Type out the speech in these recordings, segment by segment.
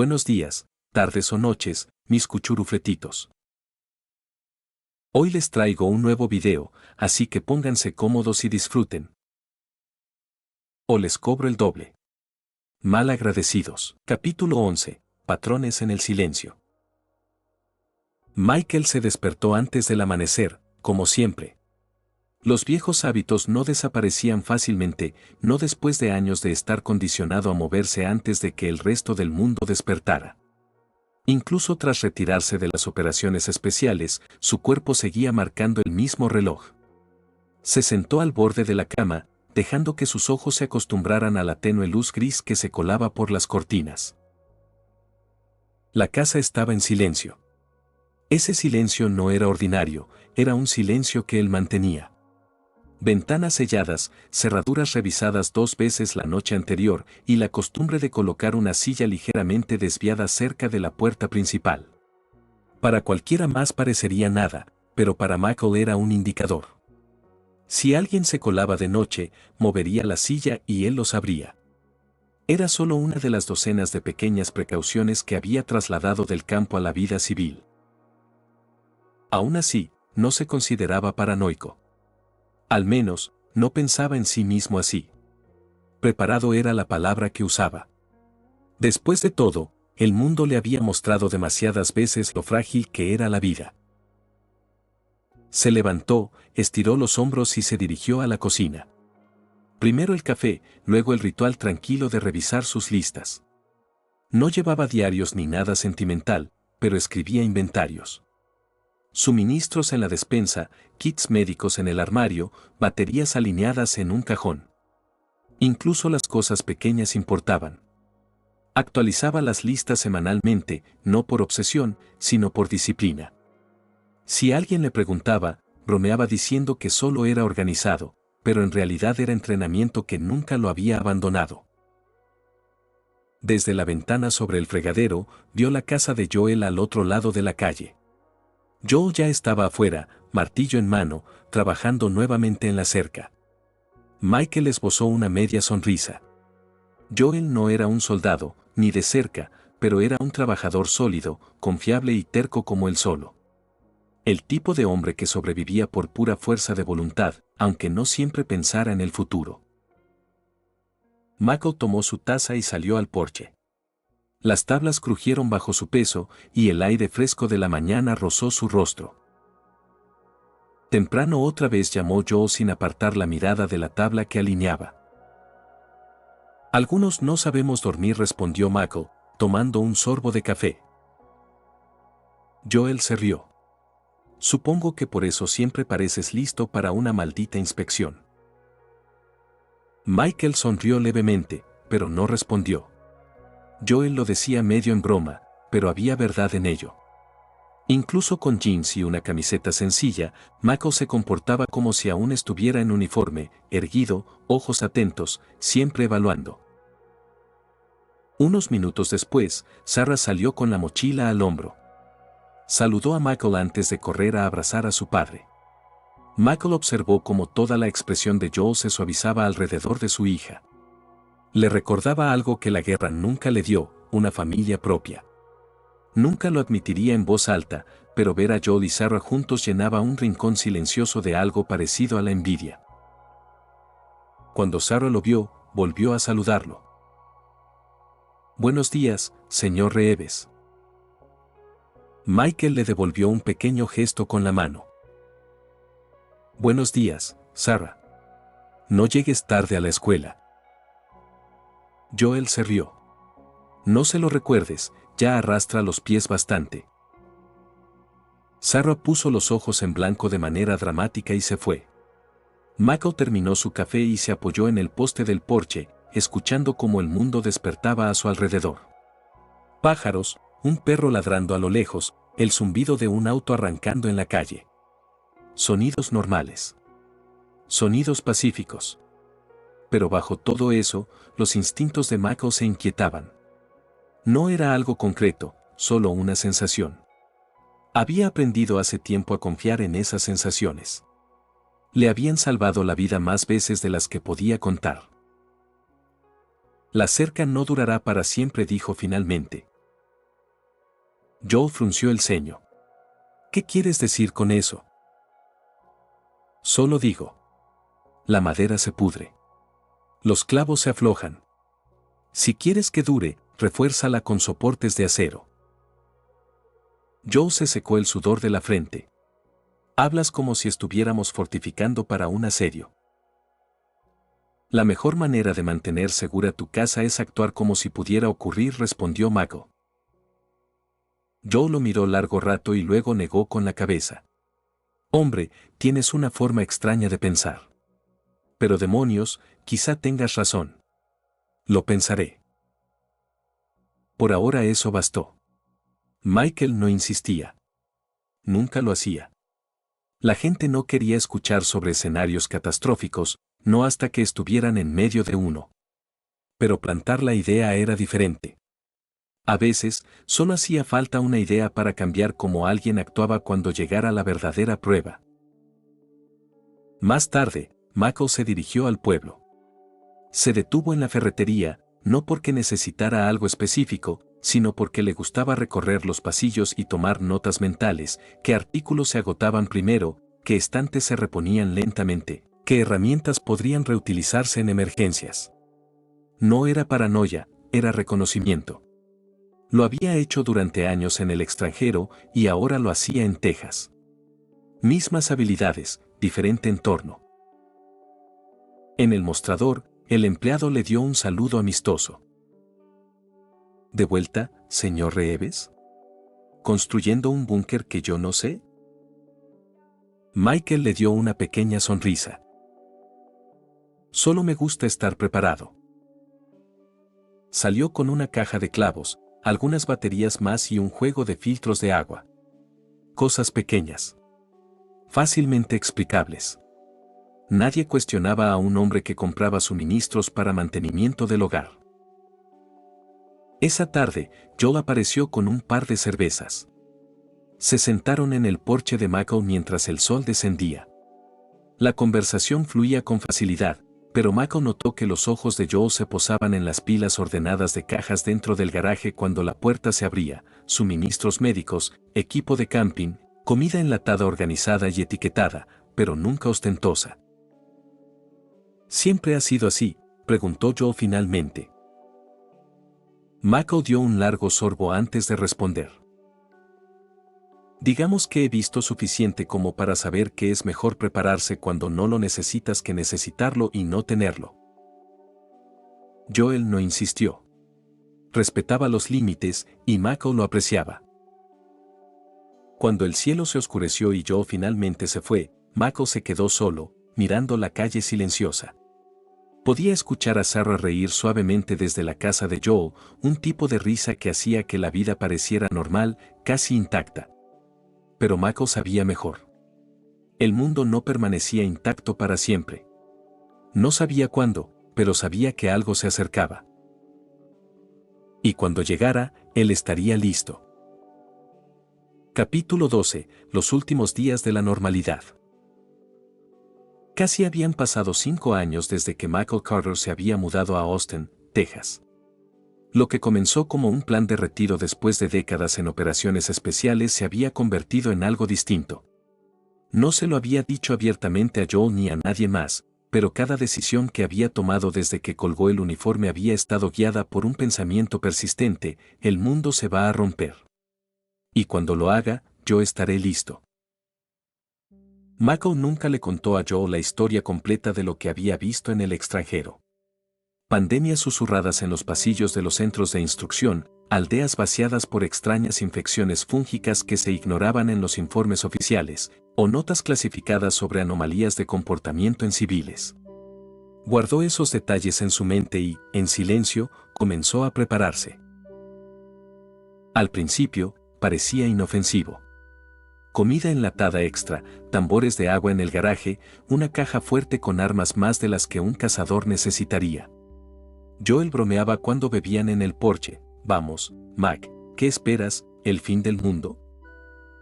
Buenos días, tardes o noches, mis cuchurufletitos. Hoy les traigo un nuevo video, así que pónganse cómodos y disfruten. O les cobro el doble. Mal agradecidos. Capítulo 11. Patrones en el silencio. Michael se despertó antes del amanecer, como siempre. Los viejos hábitos no desaparecían fácilmente, no después de años de estar condicionado a moverse antes de que el resto del mundo despertara. Incluso tras retirarse de las operaciones especiales, su cuerpo seguía marcando el mismo reloj. Se sentó al borde de la cama, dejando que sus ojos se acostumbraran a la tenue luz gris que se colaba por las cortinas. La casa estaba en silencio. Ese silencio no era ordinario, era un silencio que él mantenía. Ventanas selladas, cerraduras revisadas 2 veces la noche anterior y la costumbre de colocar una silla ligeramente desviada cerca de la puerta principal. Para cualquiera más parecería nada, pero para Michael era un indicador. Si alguien se colaba de noche, movería la silla y él lo sabría. Era solo una de las docenas de pequeñas precauciones que había trasladado del campo a la vida civil. Aún así, no se consideraba paranoico. Al menos, no pensaba en sí mismo así. Preparado era la palabra que usaba. Después de todo, el mundo le había mostrado demasiadas veces lo frágil que era la vida. Se levantó, estiró los hombros y se dirigió a la cocina. Primero el café, luego el ritual tranquilo de revisar sus listas. No llevaba diarios ni nada sentimental, pero escribía inventarios. Suministros en la despensa, kits médicos en el armario, baterías alineadas en un cajón. Incluso las cosas pequeñas importaban. Actualizaba las listas semanalmente, no por obsesión, sino por disciplina. Si alguien le preguntaba, bromeaba diciendo que solo era organizado, pero en realidad era entrenamiento que nunca lo había abandonado. Desde la ventana sobre el fregadero, vio la casa de Joel al otro lado de la calle. Joel ya estaba afuera, martillo en mano, trabajando nuevamente en la cerca. Michael esbozó una media sonrisa. Joel no era un soldado, ni de cerca, pero era un trabajador sólido, confiable y terco como él solo. El tipo de hombre que sobrevivía por pura fuerza de voluntad, aunque no siempre pensara en el futuro. Michael tomó su taza y salió al porche. Las tablas crujieron bajo su peso y el aire fresco de la mañana rozó su rostro. Temprano otra vez llamó Joel sin apartar la mirada de la tabla que alineaba. Algunos no sabemos dormir, respondió Michael, tomando un sorbo de café. Joel se rió. Supongo que por eso siempre pareces listo para una maldita inspección. Michael sonrió levemente, pero no respondió. Joel lo decía medio en broma, pero había verdad en ello. Incluso con jeans y una camiseta sencilla, Michael se comportaba como si aún estuviera en uniforme, erguido, ojos atentos, siempre evaluando. Unos minutos después, Sarah salió con la mochila al hombro. Saludó a Michael antes de correr a abrazar a su padre. Michael observó cómo toda la expresión de Joel se suavizaba alrededor de su hija. Le recordaba algo que la guerra nunca le dio, una familia propia. Nunca lo admitiría en voz alta, pero ver a Joel y Sarah juntos llenaba un rincón silencioso de algo parecido a la envidia. Cuando Sarah lo vio, volvió a saludarlo. Buenos días, señor Reeves. Michael le devolvió un pequeño gesto con la mano. Buenos días, Sarah. No llegues tarde a la escuela. Joel se rió. No se lo recuerdes, ya arrastra los pies bastante. Sarah puso los ojos en blanco de manera dramática y se fue. Michael terminó su café y se apoyó en el poste del porche, escuchando cómo el mundo despertaba a su alrededor. Pájaros, un perro ladrando a lo lejos, el zumbido de un auto arrancando en la calle. Sonidos normales. Sonidos pacíficos. Pero bajo todo eso, los instintos de Michael se inquietaban. No era algo concreto, solo una sensación. Había aprendido hace tiempo a confiar en esas sensaciones. Le habían salvado la vida más veces de las que podía contar. La cerca no durará para siempre, dijo finalmente. Joel frunció el ceño. ¿Qué quieres decir con eso? Solo digo. La madera se pudre. Los clavos se aflojan. Si quieres que dure, refuérzala con soportes de acero. Joel se secó el sudor de la frente. Hablas como si estuviéramos fortificando para un asedio. La mejor manera de mantener segura tu casa es actuar como si pudiera ocurrir, respondió Michael. Joel lo miró largo rato y luego negó con la cabeza. Hombre, tienes una forma extraña de pensar. Pero demonios, quizá tengas razón. Lo pensaré. Por ahora eso bastó. Michael no insistía. Nunca lo hacía. La gente no quería escuchar sobre escenarios catastróficos, no hasta que estuvieran en medio de uno. Pero plantar la idea era diferente. A veces, solo hacía falta una idea para cambiar cómo alguien actuaba cuando llegara la verdadera prueba. Más tarde, Michael se dirigió al pueblo. Se detuvo en la ferretería, no porque necesitara algo específico, sino porque le gustaba recorrer los pasillos y tomar notas mentales, qué artículos se agotaban primero, qué estantes se reponían lentamente, qué herramientas podrían reutilizarse en emergencias. No era paranoia, era reconocimiento. Lo había hecho durante años en el extranjero y ahora lo hacía en Texas. Mismas habilidades, diferente entorno. En el mostrador, el empleado le dio un saludo amistoso. ¿De vuelta, señor Reeves? ¿Construyendo un búnker que yo no sé? Michael le dio una pequeña sonrisa. Solo me gusta estar preparado. Salió con una caja de clavos, algunas baterías más y un juego de filtros de agua. Cosas pequeñas. Fácilmente explicables. Nadie cuestionaba a un hombre que compraba suministros para mantenimiento del hogar. Esa tarde, Joel apareció con un par de cervezas. Se sentaron en el porche de Michael mientras el sol descendía. La conversación fluía con facilidad, pero Michael notó que los ojos de Joel se posaban en las pilas ordenadas de cajas dentro del garaje cuando la puerta se abría, suministros médicos, equipo de camping, comida enlatada organizada y etiquetada, pero nunca ostentosa. ¿Siempre ha sido así?, preguntó Joel finalmente. Michael dio un largo sorbo antes de responder. Digamos que he visto suficiente como para saber que es mejor prepararse cuando no lo necesitas que necesitarlo y no tenerlo. Joel no insistió. Respetaba los límites y Michael lo apreciaba. Cuando el cielo se oscureció y Joel finalmente se fue, Michael se quedó solo, mirando la calle silenciosa. Podía escuchar a Sarah reír suavemente desde la casa de Joel, un tipo de risa que hacía que la vida pareciera normal, casi intacta. Pero Michael sabía mejor. El mundo no permanecía intacto para siempre. No sabía cuándo, pero sabía que algo se acercaba. Y cuando llegara, él estaría listo. Capítulo 12. Los últimos días de la normalidad. Casi habían pasado 5 años desde que Michael Carter se había mudado a Austin, Texas. Lo que comenzó como un plan de retiro después de décadas en operaciones especiales se había convertido en algo distinto. No se lo había dicho abiertamente a Joel ni a nadie más, pero cada decisión que había tomado desde que colgó el uniforme había estado guiada por un pensamiento persistente: el mundo se va a romper. Y cuando lo haga, yo estaré listo. Michael nunca le contó a Joel la historia completa de lo que había visto en el extranjero. Pandemias susurradas en los pasillos de los centros de instrucción, aldeas vaciadas por extrañas infecciones fúngicas que se ignoraban en los informes oficiales, o notas clasificadas sobre anomalías de comportamiento en civiles. Guardó esos detalles en su mente y, en silencio, comenzó a prepararse. Al principio, parecía inofensivo. Comida enlatada extra, tambores de agua en el garaje, una caja fuerte con armas más de las que un cazador necesitaría. Joel bromeaba cuando bebían en el porche: «Vamos, Mac, ¿qué esperas, el fin del mundo?».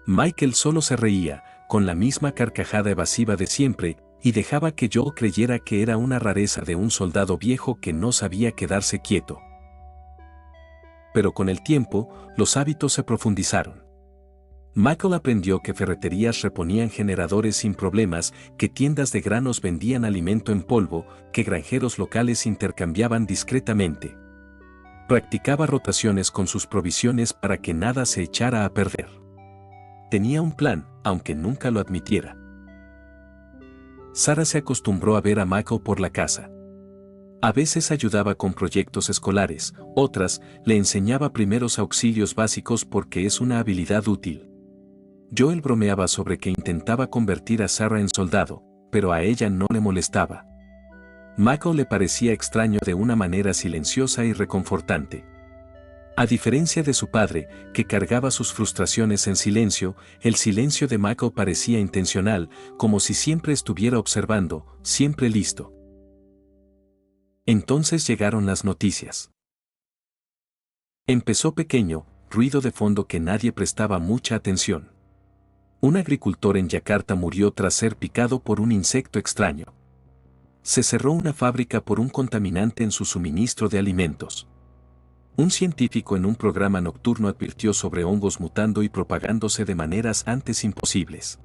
Michael solo se reía, con la misma carcajada evasiva de siempre, y dejaba que Joel creyera que era una rareza de un soldado viejo que no sabía quedarse quieto. pero con el tiempo, los hábitos se profundizaron. Michael aprendió que ferreterías reponían generadores sin problemas, que tiendas de granos vendían alimento en polvo, que granjeros locales intercambiaban discretamente. Practicaba rotaciones con sus provisiones para que nada se echara a perder. Tenía un plan, aunque nunca lo admitiera. Sarah se acostumbró a ver a Michael por la casa. A veces ayudaba con proyectos escolares, otras, le enseñaba primeros auxilios básicos porque es una habilidad útil. Joel bromeaba sobre que intentaba convertir a Sarah en soldado, pero a ella no le molestaba. Michael le parecía extraño de una manera silenciosa y reconfortante. A diferencia de su padre, que cargaba sus frustraciones en silencio, el silencio de Michael parecía intencional, como si siempre estuviera observando, siempre listo. Entonces llegaron las noticias. Empezó pequeño, ruido de fondo que nadie prestaba mucha atención. Un agricultor en Yakarta murió tras ser picado por un insecto extraño. Se cerró una fábrica por un contaminante en su suministro de alimentos. Un científico en un programa nocturno advirtió sobre hongos mutando y propagándose de maneras antes imposibles.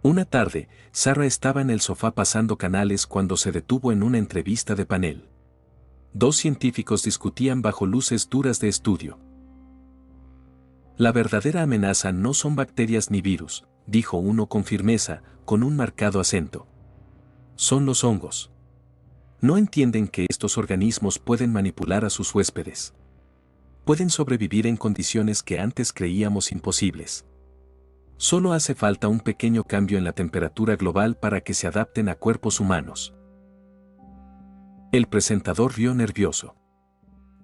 Una tarde, Sarah estaba en el sofá pasando canales cuando se detuvo en una entrevista de panel. Dos científicos discutían bajo luces duras de estudio. La verdadera amenaza no son bacterias ni virus, dijo uno con firmeza, con un marcado acento. Son los hongos. No entienden que estos organismos pueden manipular a sus huéspedes. Pueden sobrevivir en condiciones que antes creíamos imposibles. Solo hace falta un pequeño cambio en la temperatura global para que se adapten a cuerpos humanos. El presentador rió nervioso.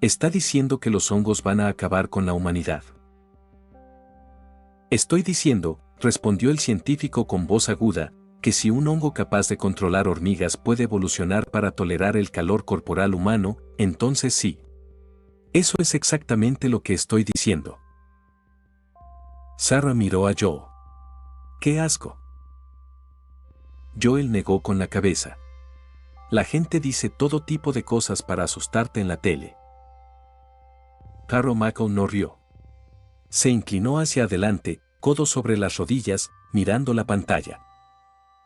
Está diciendo que los hongos van a acabar con la humanidad. Estoy diciendo, respondió el científico con voz aguda, que si un hongo capaz de controlar hormigas puede evolucionar para tolerar el calor corporal humano, entonces sí. Eso es exactamente lo que estoy diciendo. Sarah miró a Joe. ¡Qué asco! Joel negó con la cabeza. La gente dice todo tipo de cosas para asustarte en la tele. Pero Michael no rió. Se inclinó hacia adelante, codo sobre las rodillas, mirando la pantalla.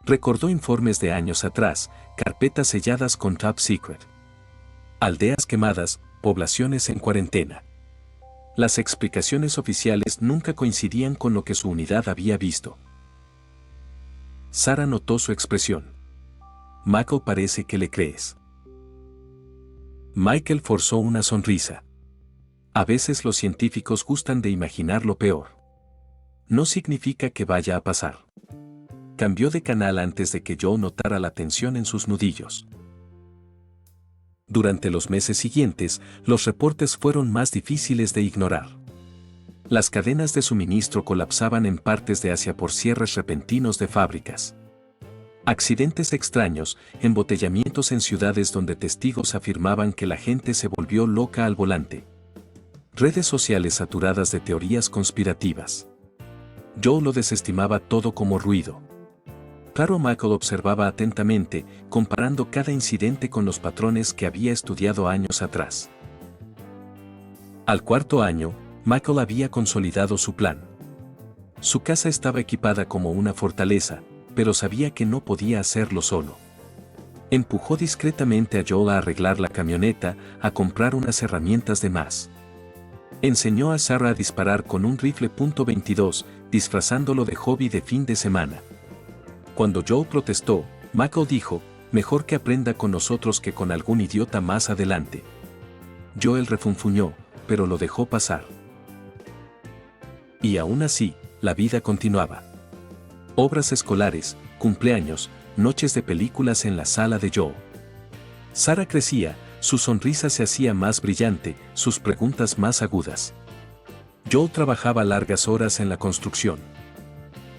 Recordó informes de años atrás, carpetas selladas con Top Secret. Aldeas quemadas, poblaciones en cuarentena. Las explicaciones oficiales nunca coincidían con lo que su unidad había visto. Sarah notó su expresión. Michael, parece que le crees. Michael forzó una sonrisa. A veces los científicos gustan de imaginar lo peor. No significa que vaya a pasar. Cambió de canal antes de que Joe notara la tensión en sus nudillos. Durante los meses siguientes, los reportes fueron más difíciles de ignorar. Las cadenas de suministro colapsaban en partes de Asia por cierres repentinos de fábricas. Accidentes extraños, embotellamientos en ciudades donde testigos afirmaban que la gente se volvió loca al volante. Redes sociales saturadas de teorías conspirativas. Joe lo desestimaba todo como ruido. Claro, Michael observaba atentamente, comparando cada incidente con los patrones que había estudiado años atrás. Al cuarto año, Michael había consolidado su plan. Su casa estaba equipada como una fortaleza, pero sabía que no podía hacerlo solo. Empujó discretamente a Joel a arreglar la camioneta, a comprar unas herramientas de más. Enseñó a Sarah a disparar con un rifle .22, disfrazándolo de hobby de fin de semana. Cuando Joe protestó, Michael dijo, mejor que aprenda con nosotros que con algún idiota más adelante. Joel refunfuñó, pero lo dejó pasar. Y aún así, la vida continuaba. Obras escolares, cumpleaños, noches de películas en la sala de Joe. Sarah crecía, su sonrisa se hacía más brillante, sus preguntas más agudas. Joe trabajaba largas horas en la construcción.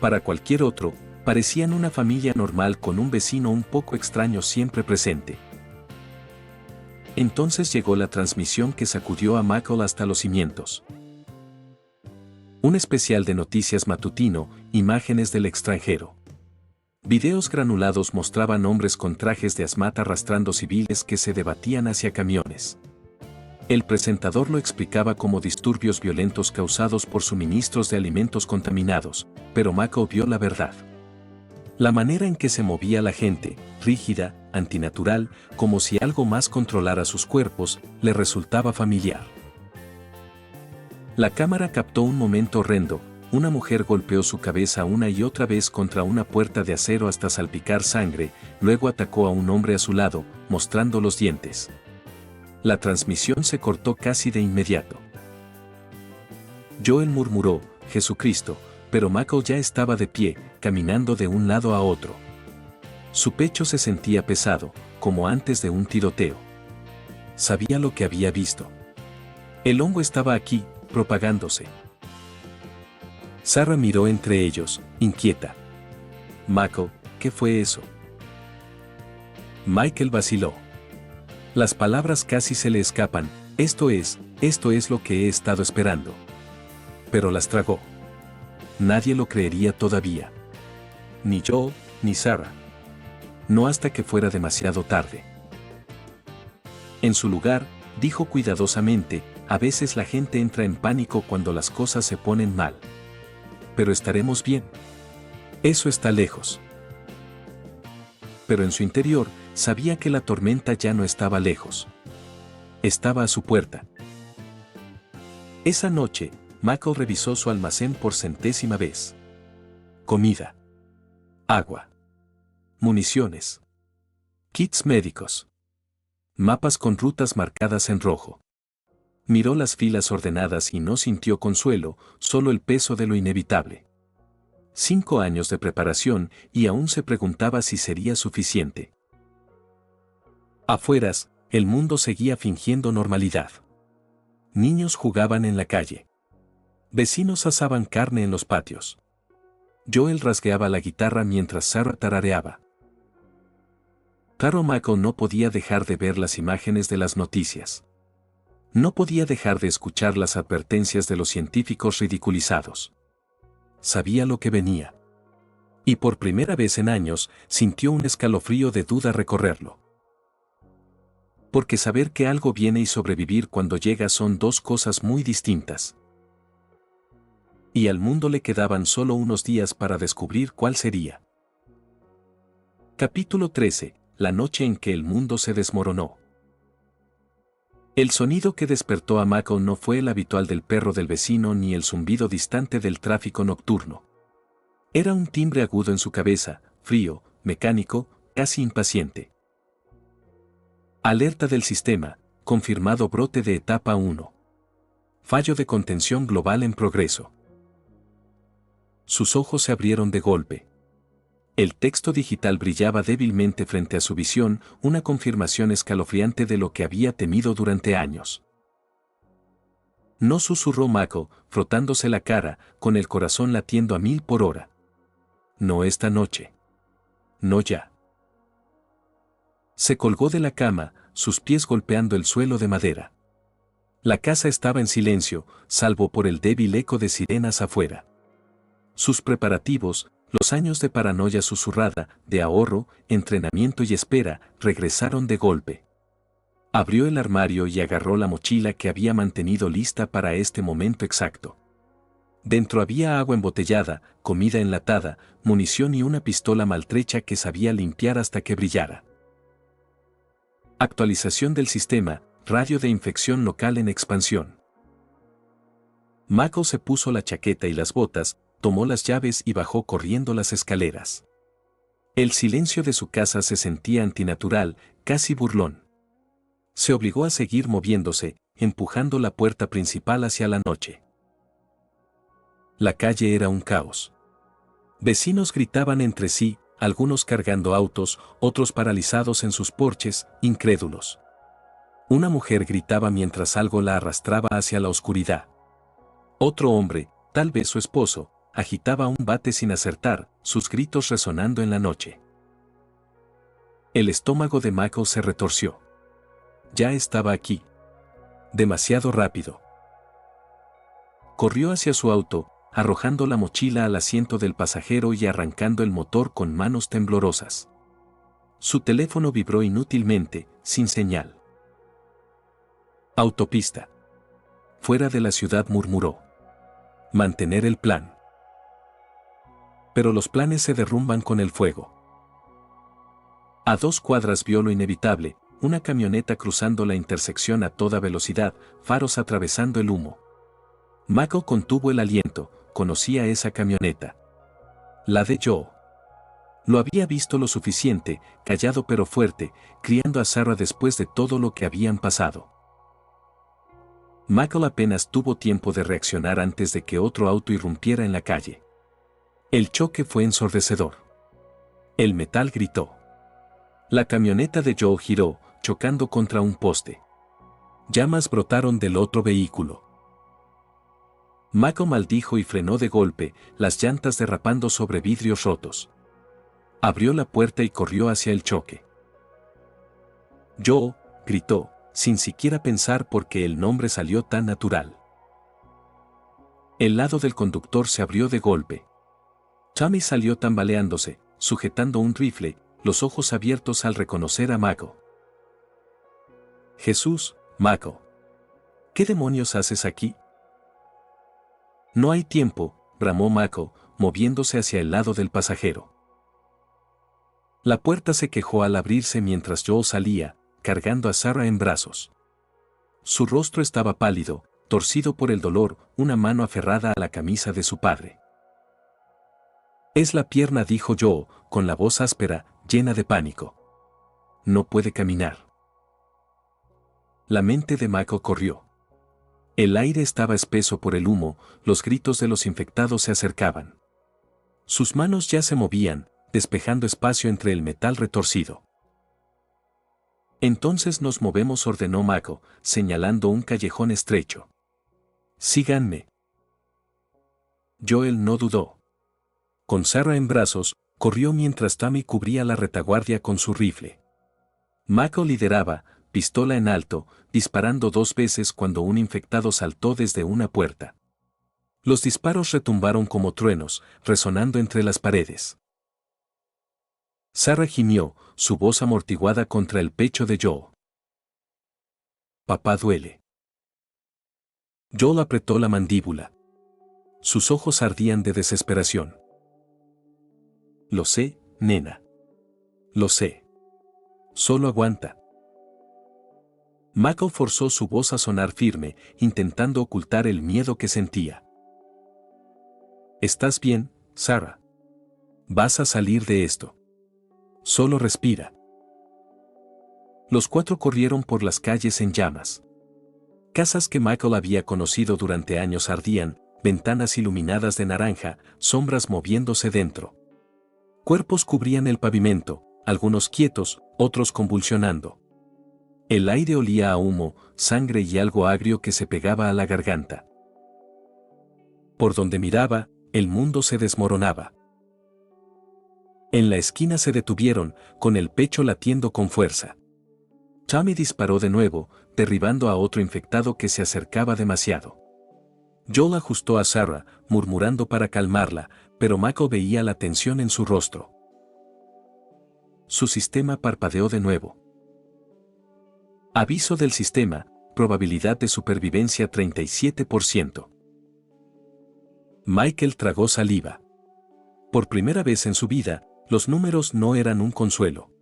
Para cualquier otro, parecían una familia normal con un vecino un poco extraño siempre presente. Entonces llegó la transmisión que sacudió a Michael hasta los cimientos. Un especial de noticias matutino, imágenes del extranjero. Videos granulados mostraban hombres con trajes de hazmat arrastrando civiles que se debatían hacia camiones. El presentador lo explicaba como disturbios violentos causados por suministros de alimentos contaminados, pero Mako vio la verdad. La manera en que se movía la gente, rígida, antinatural, como si algo más controlara sus cuerpos, le resultaba familiar. La cámara captó un momento horrendo. Una mujer golpeó su cabeza una y otra vez contra una puerta de acero hasta salpicar sangre, luego atacó a un hombre a su lado, mostrando los dientes. La transmisión se cortó casi de inmediato. Joel murmuró, «Jesucristo», pero Mako ya estaba de pie, caminando de un lado a otro. Su pecho se sentía pesado, como antes de un tiroteo. Sabía lo que había visto. El hongo estaba aquí, propagándose. Sarah miró entre ellos, inquieta. «Mako, ¿qué fue eso?» Michael vaciló. Las palabras casi se le escapan, esto es lo que he estado esperando. Pero las tragó. Nadie lo creería todavía. Ni yo, ni Sarah. No hasta que fuera demasiado tarde. En su lugar, dijo cuidadosamente, a veces la gente entra en pánico cuando las cosas se ponen mal. Pero estaremos bien. Eso está lejos. Pero en su interior, sabía que la tormenta ya no estaba lejos. Estaba a su puerta. Esa noche, Mako revisó su almacén por centésima vez. Comida. Agua. Municiones. Kits médicos. Mapas con rutas marcadas en rojo. Miró las filas ordenadas y no sintió consuelo, solo el peso de lo inevitable. 5 años de preparación y aún se preguntaba si sería suficiente. Afueras, el mundo seguía fingiendo normalidad. Niños jugaban en la calle. Vecinos asaban carne en los patios. Joel rasgueaba la guitarra mientras Sarah tarareaba. Claro, Mako no podía dejar de ver las imágenes de las noticias. No podía dejar de escuchar las advertencias de los científicos ridiculizados. Sabía lo que venía. Y por primera vez en años, sintió un escalofrío de duda recorrerlo. Porque saber que algo viene y sobrevivir cuando llega son dos cosas muy distintas. Y al mundo le quedaban solo unos días para descubrir cuál sería. Capítulo 13. La noche en que el mundo se desmoronó. El sonido que despertó a Mako no fue el habitual del perro del vecino ni el zumbido distante del tráfico nocturno. Era un timbre agudo en su cabeza, frío, mecánico, casi impaciente. Alerta del sistema, confirmado brote de etapa 1. Fallo de contención global en progreso. Sus ojos se abrieron de golpe. El texto digital brillaba débilmente frente a su visión, una confirmación escalofriante de lo que había temido durante años. No, susurró Mako, frotándose la cara, con el corazón latiendo a 1000 por hora. No esta noche. No ya. Se colgó de la cama, sus pies golpeando el suelo de madera. La casa estaba en silencio, salvo por el débil eco de sirenas afuera. Sus preparativos, los años de paranoia susurrada, de ahorro, entrenamiento y espera, regresaron de golpe. Abrió el armario y agarró la mochila que había mantenido lista para este momento exacto. Dentro había agua embotellada, comida enlatada, munición y una pistola maltrecha que sabía limpiar hasta que brillara. Actualización del sistema, radio de infección local en expansión. Mako se puso la chaqueta y las botas, tomó las llaves y bajó corriendo las escaleras. El silencio de su casa se sentía antinatural, casi burlón. Se obligó a seguir moviéndose, empujando la puerta principal hacia la noche. La calle era un caos. Vecinos gritaban entre sí, algunos cargando autos, otros paralizados en sus porches, incrédulos. Una mujer gritaba mientras algo la arrastraba hacia la oscuridad. Otro hombre, tal vez su esposo, agitaba un bate sin acertar, sus gritos resonando en la noche. El estómago de Mako se retorció. Ya estaba aquí. Demasiado rápido. Corrió hacia su auto, arrojando la mochila al asiento del pasajero y arrancando el motor con manos temblorosas. Su teléfono vibró inútilmente, sin señal. Autopista. Fuera de la ciudad, murmuró. Mantener el plan. Pero los planes se derrumban con el fuego. A 2 cuadras vio lo inevitable, una camioneta cruzando la intersección a toda velocidad, faros atravesando el humo. Michael contuvo el aliento, conocía esa camioneta. La de Joe. Lo había visto lo suficiente, callado pero fuerte, criando a Sarah después de todo lo que habían pasado. Michael apenas tuvo tiempo de reaccionar antes de que otro auto irrumpiera en la calle. El choque fue ensordecedor. El metal gritó. La camioneta de Joe giró, chocando contra un poste. Llamas brotaron del otro vehículo. Michael maldijo y frenó de golpe, las llantas derrapando sobre vidrios rotos. Abrió la puerta y corrió hacia el choque. Joe, gritó, sin siquiera pensar por qué el nombre salió tan natural. El lado del conductor se abrió de golpe. Tommy salió tambaleándose, sujetando un rifle, los ojos abiertos al reconocer a Michael. Jesús, Michael. ¿Qué demonios haces aquí? No hay tiempo, bramó Michael, moviéndose hacia el lado del pasajero. La puerta se quejó al abrirse mientras Joel salía, cargando a Sarah en brazos. Su rostro estaba pálido, torcido por el dolor, una mano aferrada a la camisa de su padre. Es la pierna, dijo Joel, con la voz áspera, llena de pánico. No puede caminar. La mente de Michael corrió. El aire estaba espeso por el humo, los gritos de los infectados se acercaban. Sus manos ya se movían, despejando espacio entre el metal retorcido. Entonces nos movemos, ordenó Michael, señalando un callejón estrecho. Síganme. Joel no dudó. Con Sarah en brazos, corrió mientras Tommy cubría la retaguardia con su rifle. Michael lideraba, pistola en alto, disparando 2 veces cuando un infectado saltó desde una puerta. Los disparos retumbaron como truenos, resonando entre las paredes. Sarah gimió, su voz amortiguada contra el pecho de Joel. Papá, duele. Joel apretó la mandíbula. Sus ojos ardían de desesperación. Lo sé, nena. Lo sé. Solo aguanta. Michael forzó su voz a sonar firme, intentando ocultar el miedo que sentía. ¿Estás bien, Sarah? Vas a salir de esto. Solo respira. Los 4 corrieron por las calles en llamas. Casas que Michael había conocido durante años ardían, ventanas iluminadas de naranja, sombras moviéndose dentro. Cuerpos cubrían el pavimento, algunos quietos, otros convulsionando. El aire olía a humo, sangre y algo agrio que se pegaba a la garganta. Por donde miraba, el mundo se desmoronaba. En la esquina se detuvieron, con el pecho latiendo con fuerza. Tommy disparó de nuevo, derribando a otro infectado que se acercaba demasiado. Joel ajustó a Sarah, murmurando para calmarla, pero Michael veía la tensión en su rostro. Su sistema parpadeó de nuevo. Aviso del sistema, probabilidad de supervivencia 37%. Michael tragó saliva. Por primera vez en su vida, los números no eran un consuelo.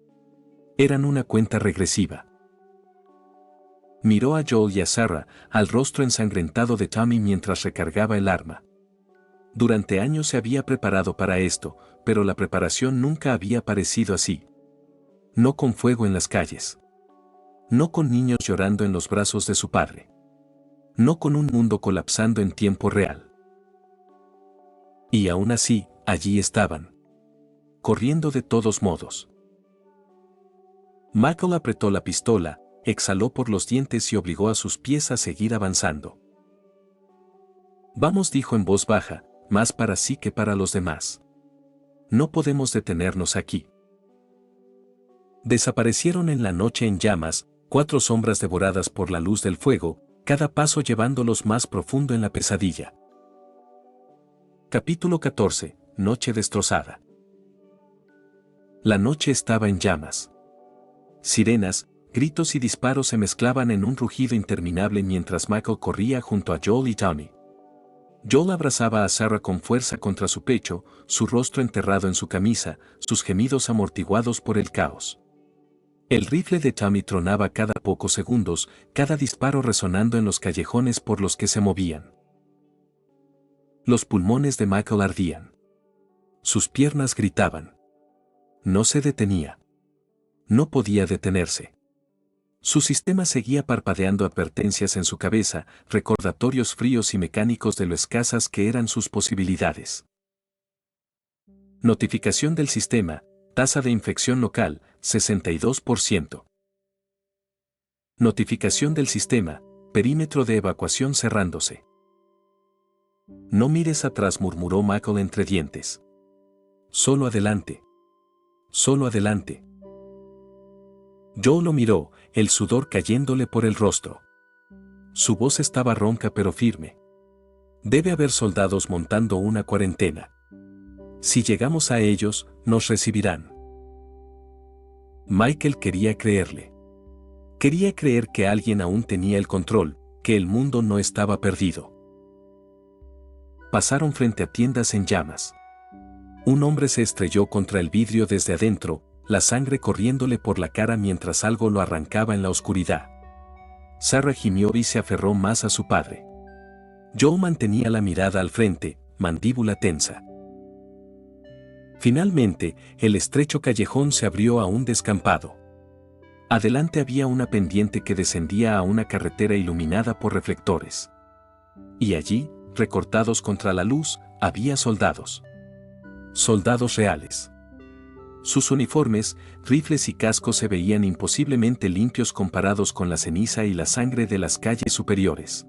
Eran una cuenta regresiva. Miró a Joel y a Sarah, al rostro ensangrentado de Tommy mientras recargaba el arma. Durante años se había preparado para esto, pero la preparación nunca había parecido así. No con fuego en las calles. No con niños llorando en los brazos de su padre. No con un mundo colapsando en tiempo real. Y aún así, allí estaban. Corriendo de todos modos. Michael apretó la pistola, exhaló por los dientes y obligó a sus pies a seguir avanzando. Vamos, dijo en voz baja, más para sí que para los demás. No podemos detenernos aquí. Desaparecieron en la noche en llamas, 4 sombras devoradas por la luz del fuego, cada paso llevándolos más profundo en la pesadilla. Capítulo 14. Noche destrozada. La noche estaba en llamas. Sirenas, Gritos y disparos se mezclaban en un rugido interminable mientras Michael corría junto a Joel y Tommy. Joel abrazaba a Sarah con fuerza contra su pecho, su rostro enterrado en su camisa, sus gemidos amortiguados por el caos. El rifle de Tommy tronaba cada pocos segundos, cada disparo resonando en los callejones por los que se movían. Los pulmones de Michael ardían. Sus piernas gritaban. No se detenía. No podía detenerse. Su sistema seguía parpadeando advertencias en su cabeza, recordatorios fríos y mecánicos de lo escasas que eran sus posibilidades. Notificación del sistema, tasa de infección local, 62%. Notificación del sistema, perímetro de evacuación cerrándose. No mires atrás, murmuró Michael entre dientes. Solo adelante. Solo adelante. Joe lo miró, el sudor cayéndole por el rostro. Su voz estaba ronca pero firme. Debe haber soldados montando una cuarentena. Si llegamos a ellos, nos recibirán. Michael quería creerle. Quería creer que alguien aún tenía el control, que el mundo no estaba perdido. Pasaron frente a tiendas en llamas. Un hombre se estrelló contra el vidrio desde adentro, la sangre corriéndole por la cara mientras algo lo arrancaba en la oscuridad. Sarah gimió y se aferró más a su padre. Joe mantenía la mirada al frente, mandíbula tensa. Finalmente, el estrecho callejón se abrió a un descampado. Adelante había una pendiente que descendía a una carretera iluminada por reflectores. Y allí, recortados contra la luz, había soldados. Soldados reales. Sus uniformes, rifles y cascos se veían imposiblemente limpios comparados con la ceniza y la sangre de las calles superiores.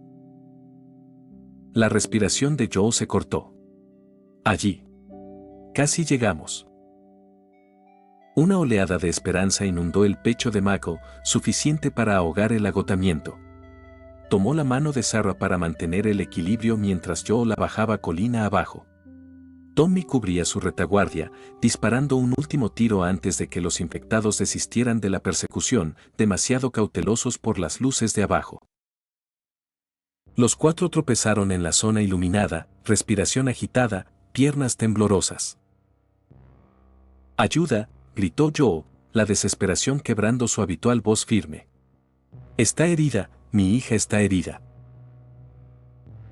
La respiración de Joe se cortó. Allí. Casi llegamos. Una oleada de esperanza inundó el pecho de Michael, suficiente para ahogar el agotamiento. Tomó la mano de Sarah para mantener el equilibrio mientras Joe la bajaba colina abajo. Tommy cubría su retaguardia, disparando un último tiro antes de que los infectados desistieran de la persecución, demasiado cautelosos por las luces de abajo. Los cuatro tropezaron en la zona iluminada, respiración agitada, piernas temblorosas. ¡Ayuda!, gritó Joe, la desesperación quebrando su habitual voz firme. Está herida, mi hija está herida.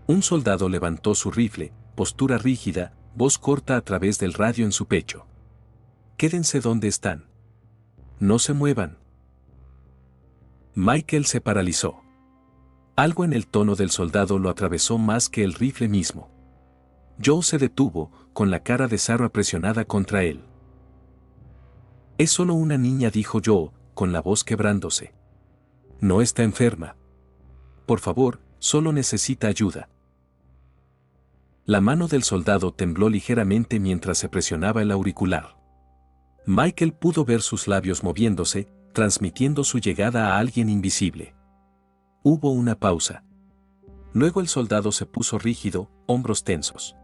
Un soldado levantó su rifle, postura rígida, voz corta a través del radio en su pecho. Quédense donde están. No se muevan. Michael se paralizó. Algo en el tono del soldado lo atravesó más que el rifle mismo. Joe se detuvo, con la cara de Sarah presionada contra él. Es solo una niña, dijo Joe, con la voz quebrándose. No está enferma. Por favor, solo necesita ayuda. La mano del soldado tembló ligeramente mientras se presionaba el auricular. Michael pudo ver sus labios moviéndose, transmitiendo su llegada a alguien invisible. Hubo una pausa. Luego el soldado se puso rígido, hombros tensos.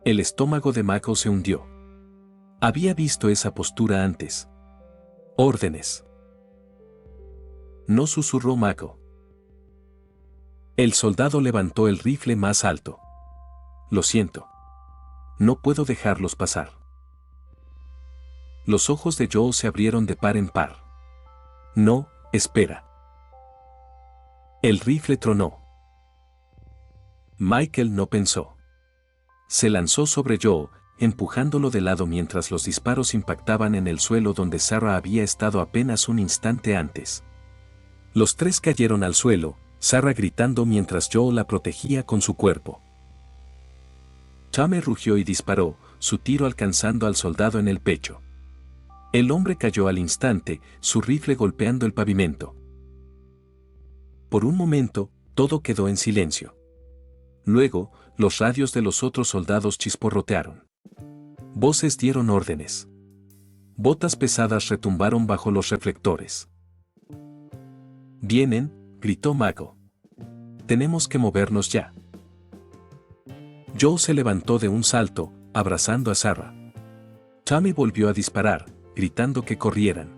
El estómago de Michael se hundió. Había visto esa postura antes. Órdenes. No, susurró Michael. El soldado levantó el rifle más alto. Lo siento. No puedo dejarlos pasar. Los ojos de Joe se abrieron de par en par. No, espera. El rifle tronó. Michael no pensó. Se lanzó sobre Joe, empujándolo de lado mientras los disparos impactaban en el suelo donde Sarah había estado apenas un instante antes. Los tres cayeron al suelo, Sarah gritando mientras Joe la protegía con su cuerpo. Tommy rugió y disparó, su tiro alcanzando al soldado en el pecho. El hombre cayó al instante, su rifle golpeando el pavimento. Por un momento, todo quedó en silencio. Luego, los radios de los otros soldados chisporrotearon. Voces dieron órdenes. Botas pesadas retumbaron bajo los reflectores. «Vienen», gritó Michael. «Tenemos que movernos ya». Joe se levantó de un salto, abrazando a Sarah. Tommy volvió a disparar, gritando que corrieran.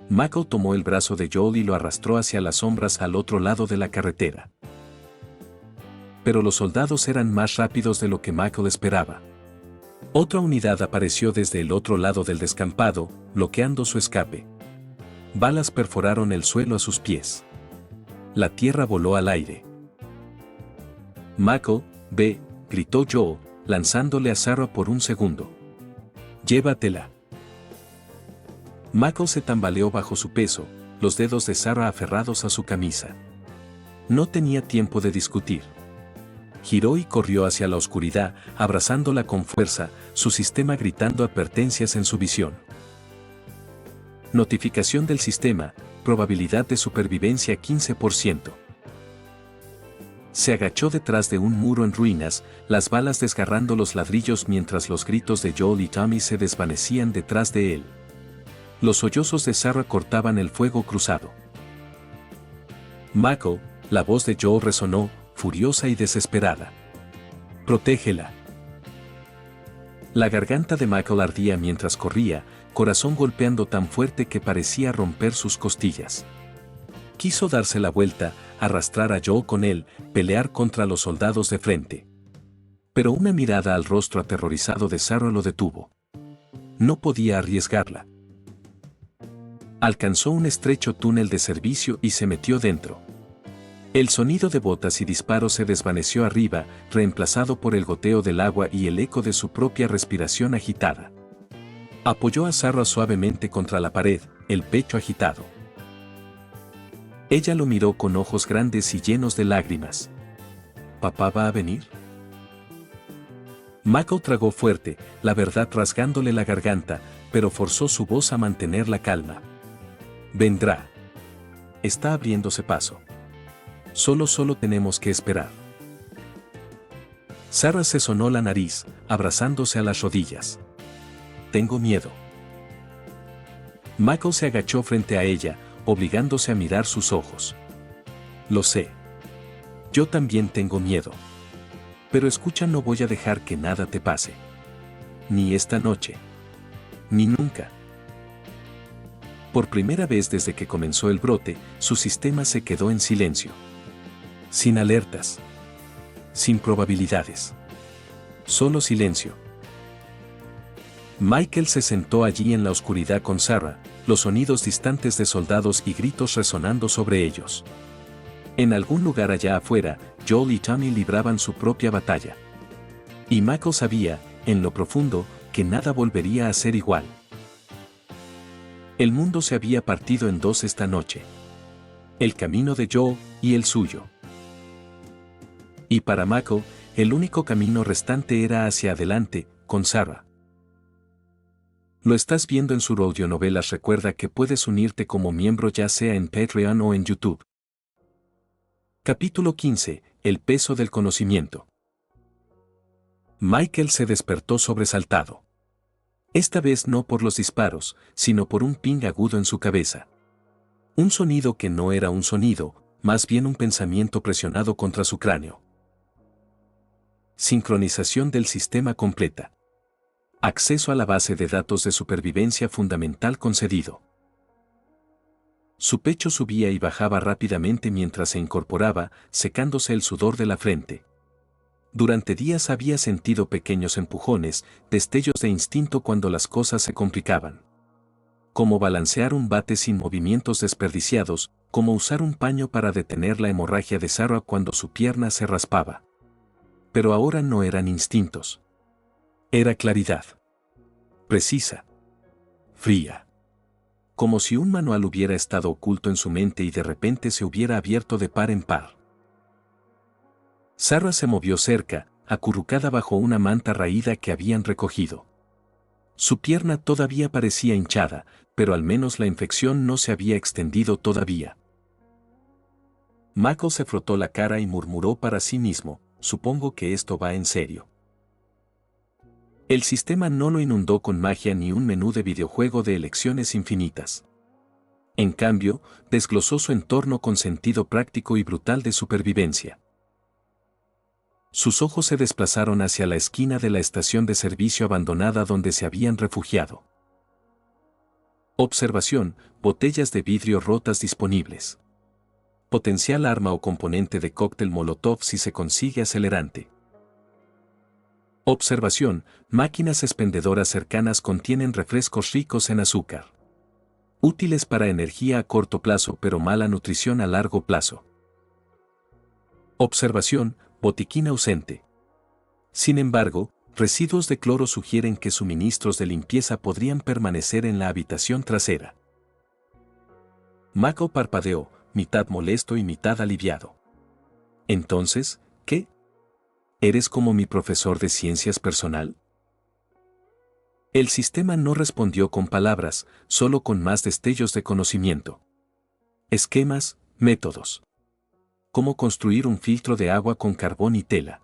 Michael tomó el brazo de Joel y lo arrastró hacia las sombras al otro lado de la carretera. Pero los soldados eran más rápidos de lo que Michael esperaba. Otra unidad apareció desde el otro lado del descampado, bloqueando su escape. Balas perforaron el suelo a sus pies. La tierra voló al aire. «Michael, ve», gritó Joel, lanzándole a Sarah por un segundo. «Llévatela». Michael se tambaleó bajo su peso, los dedos de Sarah aferrados a su camisa. No tenía tiempo de discutir. Giró y corrió hacia la oscuridad, abrazándola con fuerza, su sistema gritando advertencias en su visión. Notificación del sistema, probabilidad de supervivencia 15%. Se agachó detrás de un muro en ruinas, las balas desgarrando los ladrillos mientras los gritos de Joel y Tommy se desvanecían detrás de él. Los sollozos de Sarah cortaban el fuego cruzado. «Michael», la voz de Joel resonó, furiosa y desesperada. «Protégela». La garganta de Michael ardía mientras corría, corazón golpeando tan fuerte que parecía romper sus costillas. Quiso darse la vuelta, arrastrar a Joel con él, pelear contra los soldados de frente. Pero una mirada al rostro aterrorizado de Sarah lo detuvo. No podía arriesgarla. Alcanzó un estrecho túnel de servicio y se metió dentro. El sonido de botas y disparos se desvaneció arriba, reemplazado por el goteo del agua y el eco de su propia respiración agitada. Apoyó a Sarah suavemente contra la pared, el pecho agitado. Ella lo miró con ojos grandes y llenos de lágrimas. ¿Papá va a venir? Michael tragó fuerte, la verdad rasgándole la garganta, pero forzó su voz a mantener la calma. Vendrá. Está abriéndose paso. Solo tenemos que esperar. Sarah se sonó la nariz, abrazándose a las rodillas. Tengo miedo. Michael se agachó frente a ella, obligándose a mirar sus ojos. Lo sé. Yo también tengo miedo. Pero escucha, no voy a dejar que nada te pase. Ni esta noche. Ni nunca. Por primera vez desde que comenzó el brote, su sistema se quedó en silencio. Sin alertas. Sin probabilidades. Solo silencio. Michael se sentó allí en la oscuridad con Sarah, los sonidos distantes de soldados y gritos resonando sobre ellos. En algún lugar allá afuera, Joel y Tommy libraban su propia batalla. Y Michael sabía, en lo profundo, que nada volvería a ser igual. El mundo se había partido en dos esta noche. El camino de Joel y el suyo. Y para Michael, el único camino restante era hacia adelante, con Sarah. Lo estás viendo en su audionovelas. Recuerda que puedes unirte como miembro ya sea en Patreon o en YouTube. Capítulo 15. El peso del conocimiento. Michael se despertó sobresaltado. Esta vez no por los disparos, sino por un ping agudo en su cabeza. Un sonido que no era un sonido, más bien un pensamiento presionado contra su cráneo. Sincronización del sistema completa. Acceso a la base de datos de supervivencia fundamental concedido. Su pecho subía y bajaba rápidamente mientras se incorporaba, secándose el sudor de la frente. Durante días había sentido pequeños empujones, destellos de instinto cuando las cosas se complicaban. Como balancear un bate sin movimientos desperdiciados, como usar un paño para detener la hemorragia de Sarah cuando su pierna se raspaba. Pero ahora no eran instintos. Era claridad. Precisa. Fría. Como si un manual hubiera estado oculto en su mente y de repente se hubiera abierto de par en par. Sarah se movió cerca, acurrucada bajo una manta raída que habían recogido. Su pierna todavía parecía hinchada, pero al menos la infección no se había extendido todavía. Michael se frotó la cara y murmuró para sí mismo, supongo que esto va en serio. El sistema no lo inundó con magia ni un menú de videojuego de elecciones infinitas. En cambio, desglosó su entorno con sentido práctico y brutal de supervivencia. Sus ojos se desplazaron hacia la esquina de la estación de servicio abandonada donde se habían refugiado. Observación: botellas de vidrio rotas disponibles. Potencial arma o componente de cóctel Molotov si se consigue acelerante. Observación: máquinas expendedoras cercanas contienen refrescos ricos en azúcar. Útiles para energía a corto plazo pero mala nutrición a largo plazo. Observación: botiquín ausente. Sin embargo, residuos de cloro sugieren que suministros de limpieza podrían permanecer en la habitación trasera. Mako parpadeó, mitad molesto y mitad aliviado. Entonces, ¿qué? ¿Eres como mi profesor de ciencias personal? El sistema no respondió con palabras, solo con más destellos de conocimiento. Esquemas, métodos. Cómo construir un filtro de agua con carbón y tela.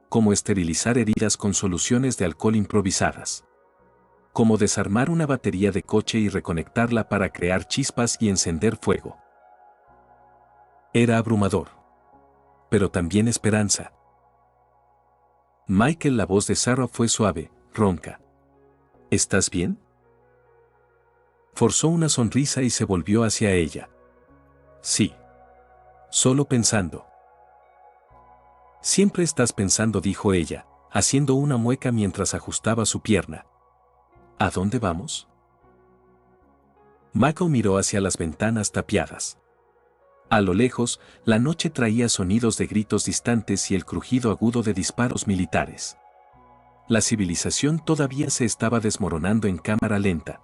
Cómo esterilizar heridas con soluciones de alcohol improvisadas. Cómo desarmar una batería de coche y reconectarla para crear chispas y encender fuego. Era abrumador. Pero también esperanza. Michael, la voz de Sarah fue suave, ronca. ¿Estás bien? Forzó una sonrisa y se volvió hacia ella. Sí. Solo pensando. Siempre estás pensando, dijo ella, haciendo una mueca mientras ajustaba su pierna. ¿A dónde vamos? Michael miró hacia las ventanas tapiadas. A lo lejos, la noche traía sonidos de gritos distantes y el crujido agudo de disparos militares. La civilización todavía se estaba desmoronando en cámara lenta.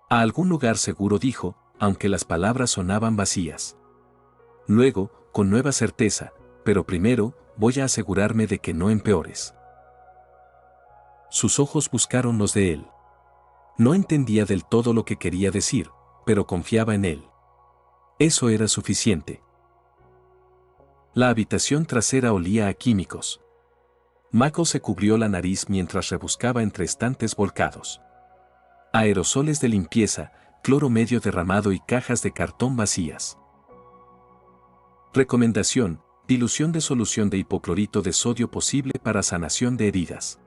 A algún lugar seguro, dijo, aunque las palabras sonaban vacías. Luego, con nueva certeza, pero primero, voy a asegurarme de que no empeores. Sus ojos buscaron los de él. No entendía del todo lo que quería decir, pero confiaba en él. Eso era suficiente. La habitación trasera olía a químicos. Mako se cubrió la nariz mientras rebuscaba entre estantes volcados. Aerosoles de limpieza, cloro medio derramado y cajas de cartón vacías. Recomendación: dilución de solución de hipoclorito de sodio posible para sanación de heridas.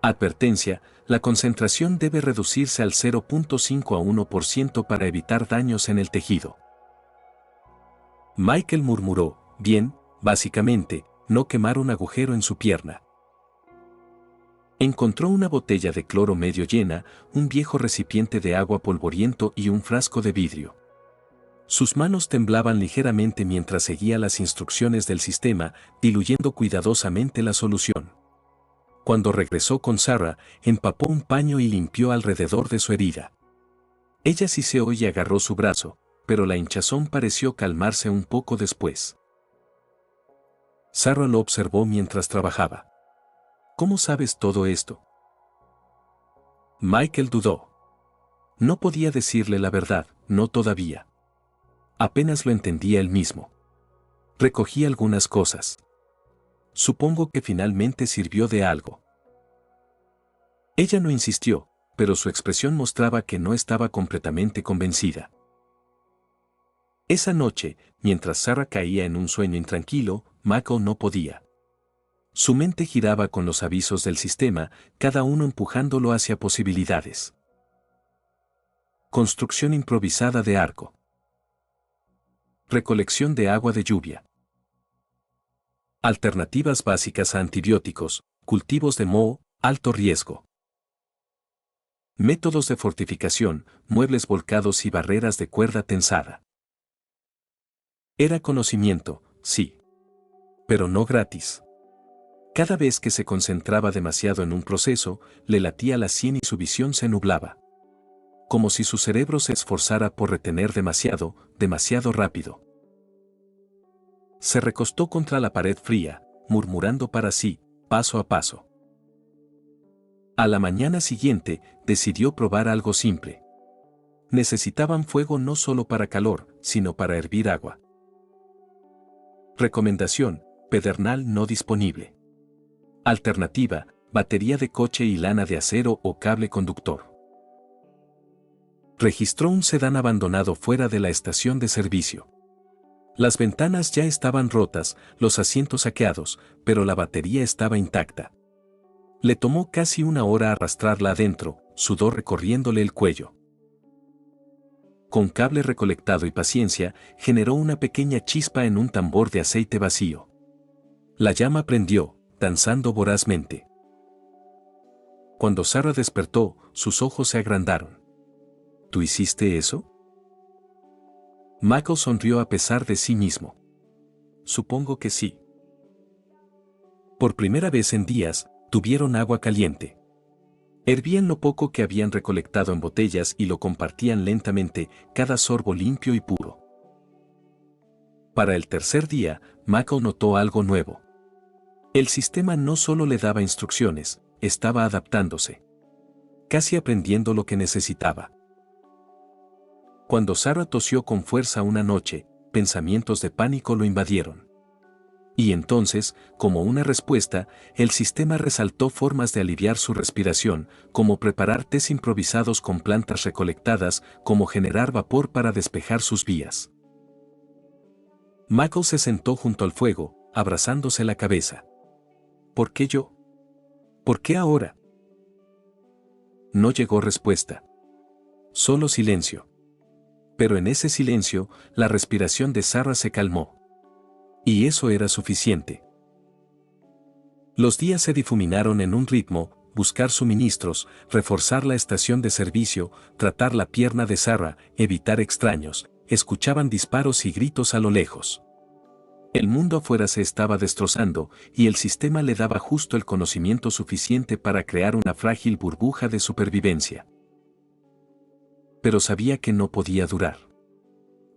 Advertencia: la concentración debe reducirse al 0.5 a 1% para evitar daños en el tejido. Michael murmuró: bien, básicamente, no quemar un agujero en su pierna. Encontró una botella de cloro medio llena, un viejo recipiente de agua polvoriento y un frasco de vidrio. Sus manos temblaban ligeramente mientras seguía las instrucciones del sistema, diluyendo cuidadosamente la solución. Cuando regresó con Sarah, empapó un paño y limpió alrededor de su herida. Ella siseó y agarró su brazo, pero la hinchazón pareció calmarse un poco después. Sarah lo observó mientras trabajaba. ¿Cómo sabes todo esto? Michael dudó. No podía decirle la verdad, no todavía. Apenas lo entendía él mismo. Recogí algunas cosas. Supongo que finalmente sirvió de algo. Ella no insistió, pero su expresión mostraba que no estaba completamente convencida. Esa noche, mientras Sarah caía en un sueño intranquilo, Mako no podía. Su mente giraba con los avisos del sistema, cada uno empujándolo hacia posibilidades. Construcción improvisada de arco. Recolección de agua de lluvia. Alternativas básicas a antibióticos, cultivos de moho, alto riesgo. Métodos de fortificación, muebles volcados y barreras de cuerda tensada. Era conocimiento, sí. Pero no gratis. Cada vez que se concentraba demasiado en un proceso, le latía la sien y su visión se nublaba. Como si su cerebro se esforzara por retener demasiado, demasiado rápido. Se recostó contra la pared fría, murmurando para sí, paso a paso. A la mañana siguiente, decidió probar algo simple. Necesitaban fuego no solo para calor, sino para hervir agua. Recomendación: pedernal no disponible. Alternativa: batería de coche y lana de acero o cable conductor. Registró un sedán abandonado fuera de la estación de servicio. Las ventanas ya estaban rotas, los asientos saqueados, pero la batería estaba intacta. Le tomó casi una hora arrastrarla adentro, sudor recorriéndole el cuello. Con cable recolectado y paciencia, generó una pequeña chispa en un tambor de aceite vacío. La llama prendió, danzando vorazmente. Cuando Sarah despertó, sus ojos se agrandaron. ¿Tú hiciste eso? Michael sonrió a pesar de sí mismo. Supongo que sí. Por primera vez en días, tuvieron agua caliente. Hervían lo poco que habían recolectado en botellas y lo compartían lentamente, cada sorbo limpio y puro. Para el tercer día, Michael notó algo nuevo. El sistema no solo le daba instrucciones, estaba adaptándose. Casi aprendiendo lo que necesitaba. Cuando Sarah tosió con fuerza una noche, pensamientos de pánico lo invadieron. Y entonces, como una respuesta, el sistema resaltó formas de aliviar su respiración, como preparar tés improvisados con plantas recolectadas, como generar vapor para despejar sus vías. Michael se sentó junto al fuego, abrazándose la cabeza. ¿Por qué yo? ¿Por qué ahora? No llegó respuesta. Solo silencio. Pero en ese silencio, la respiración de Sarah se calmó. Y eso era suficiente. Los días se difuminaron en un ritmo: buscar suministros, reforzar la estación de servicio, tratar la pierna de Sarah, evitar extraños. Escuchaban disparos y gritos a lo lejos. El mundo afuera se estaba destrozando, y el sistema le daba justo el conocimiento suficiente para crear una frágil burbuja de supervivencia. Pero sabía que no podía durar.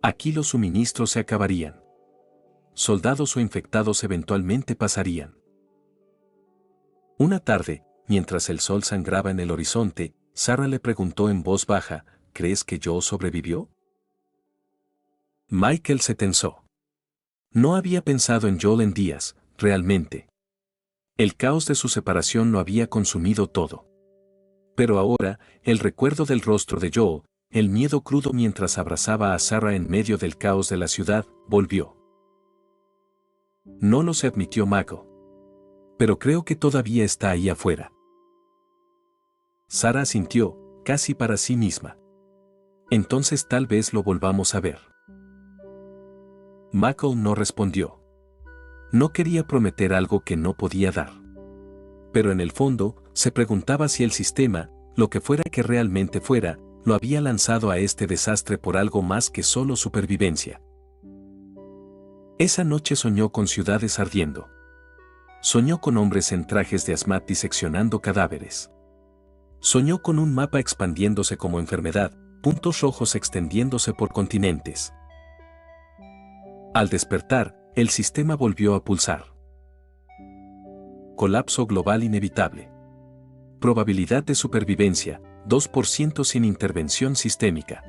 Aquí los suministros se acabarían. Soldados o infectados eventualmente pasarían. Una tarde, mientras el sol sangraba en el horizonte, Sarah le preguntó en voz baja: ¿crees que Joe sobrevivió? Michael se tensó. No había pensado en Joel en días, realmente. El caos de su separación lo había consumido todo. Pero ahora, el recuerdo del rostro de Joel, el miedo crudo mientras abrazaba a Sarah en medio del caos de la ciudad, volvió. No lo se admitió Michael. Pero creo que todavía está ahí afuera. Sarah asintió, casi para sí misma. Entonces tal vez lo volvamos a ver. Michael no respondió. No quería prometer algo que no podía dar. Pero en el fondo, se preguntaba si el sistema, lo que fuera que realmente fuera, lo había lanzado a este desastre por algo más que solo supervivencia. Esa noche soñó con ciudades ardiendo. Soñó con hombres en trajes de hazmat diseccionando cadáveres. Soñó con un mapa expandiéndose como enfermedad, puntos rojos extendiéndose por continentes. Al despertar, el sistema volvió a pulsar. Colapso global inevitable. Probabilidad de supervivencia, 2% sin intervención sistémica.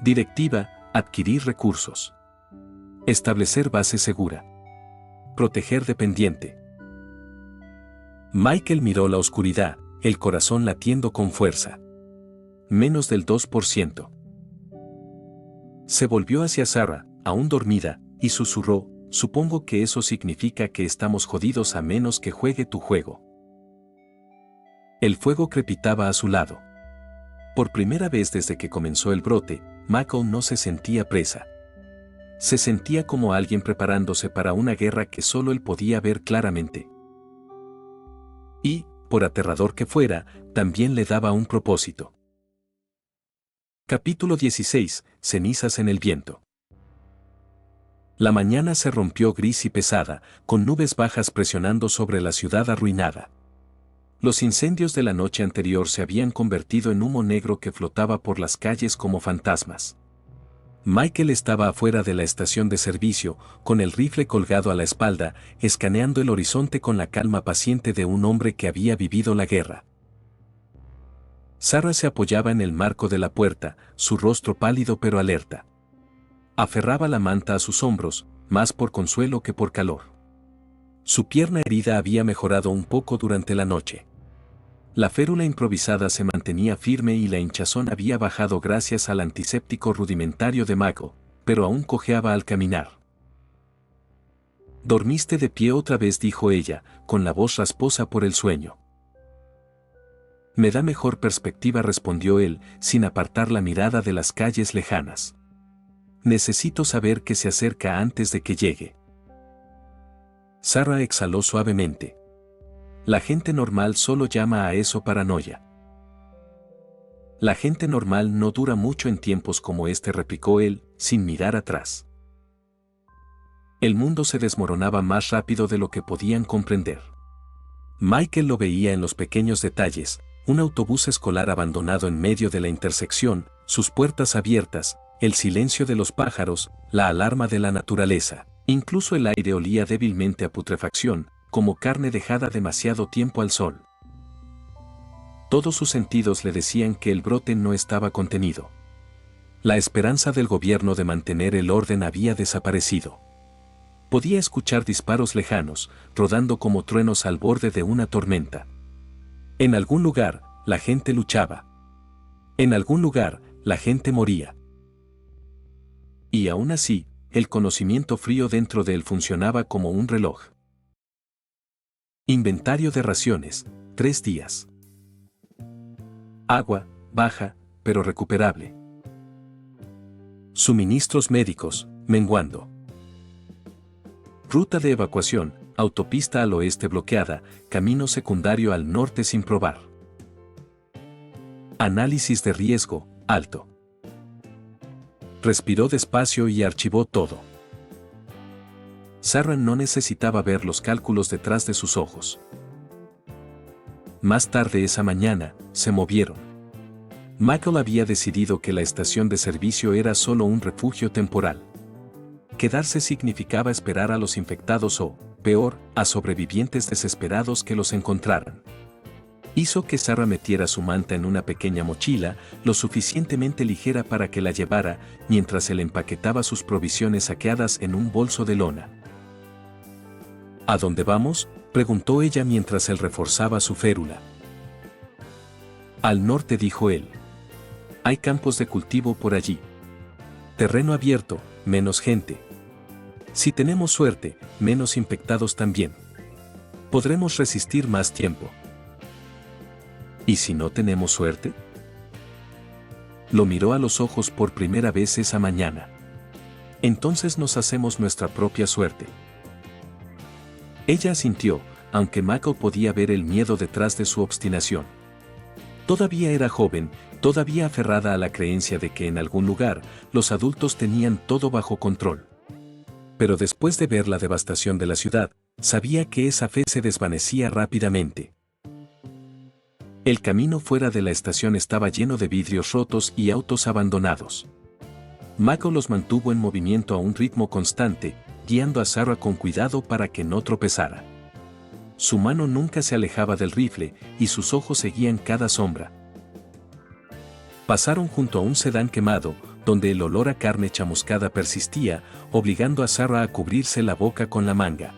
Directiva: adquirir recursos. Establecer base segura. Proteger dependiente. Michael miró la oscuridad, el corazón latiendo con fuerza. Menos del 2%. Se volvió hacia Sarah, aún dormida, y susurró: supongo que eso significa que estamos jodidos a menos que juegue tu juego. El fuego crepitaba a su lado. Por primera vez desde que comenzó el brote, Michael no se sentía presa. Se sentía como alguien preparándose para una guerra que solo él podía ver claramente. Y, por aterrador que fuera, también le daba un propósito. Capítulo 16. Cenizas en el viento. La mañana se rompió gris y pesada, con nubes bajas presionando sobre la ciudad arruinada. Los incendios de la noche anterior se habían convertido en humo negro que flotaba por las calles como fantasmas. Michael estaba afuera de la estación de servicio, con el rifle colgado a la espalda, escaneando el horizonte con la calma paciente de un hombre que había vivido la guerra. Sarah se apoyaba en el marco de la puerta, su rostro pálido pero alerta. Aferraba la manta a sus hombros, más por consuelo que por calor. Su pierna herida había mejorado un poco durante la noche. La férula improvisada se mantenía firme y la hinchazón había bajado gracias al antiséptico rudimentario de Michael, pero aún cojeaba al caminar. Dormiste de pie otra vez, dijo ella, con la voz rasposa por el sueño. Me da mejor perspectiva, respondió él, sin apartar la mirada de las calles lejanas. Necesito saber qué se acerca antes de que llegue. Sarah exhaló suavemente. La gente normal solo llama a eso paranoia. La gente normal no dura mucho en tiempos como este, replicó él, sin mirar atrás. El mundo se desmoronaba más rápido de lo que podían comprender. Michael lo veía en los pequeños detalles, un autobús escolar abandonado en medio de la intersección, sus puertas abiertas, el silencio de los pájaros, la alarma de la naturaleza. Incluso el aire olía débilmente a putrefacción, como carne dejada demasiado tiempo al sol. Todos sus sentidos le decían que el brote no estaba contenido. La esperanza del gobierno de mantener el orden había desaparecido. Podía escuchar disparos lejanos, rodando como truenos al borde de una tormenta. En algún lugar, la gente luchaba. En algún lugar, la gente moría. Y aún así, el conocimiento frío dentro de él funcionaba como un reloj. Inventario de raciones, 3 días. Agua, baja, pero recuperable. Suministros médicos, menguando. Ruta de evacuación, autopista al oeste bloqueada, camino secundario al norte sin probar. Análisis de riesgo, alto. Respiró despacio y archivó todo. Sarah no necesitaba ver los cálculos detrás de sus ojos. Más tarde esa mañana, se movieron. Michael había decidido que la estación de servicio era solo un refugio temporal. Quedarse significaba esperar a los infectados o, peor, a sobrevivientes desesperados que los encontraran. Hizo que Sarah metiera su manta en una pequeña mochila, lo suficientemente ligera para que la llevara, mientras él empaquetaba sus provisiones saqueadas en un bolso de lona. ¿A dónde vamos?, preguntó ella mientras él reforzaba su férula. Al norte, dijo él. Hay campos de cultivo por allí. Terreno abierto, menos gente. Si tenemos suerte, menos infectados también. Podremos resistir más tiempo. ¿Y si no tenemos suerte? Lo miró a los ojos por primera vez esa mañana. Entonces nos hacemos nuestra propia suerte. Ella asintió, aunque Michael podía ver el miedo detrás de su obstinación. Todavía era joven, todavía aferrada a la creencia de que en algún lugar, los adultos tenían todo bajo control. Pero después de ver la devastación de la ciudad, sabía que esa fe se desvanecía rápidamente. El camino fuera de la estación estaba lleno de vidrios rotos y autos abandonados. Michael los mantuvo en movimiento a un ritmo constante, guiando a Sarah con cuidado para que no tropezara. Su mano nunca se alejaba del rifle y sus ojos seguían cada sombra. Pasaron junto a un sedán quemado, donde el olor a carne chamuscada persistía, obligando a Sarah a cubrirse la boca con la manga.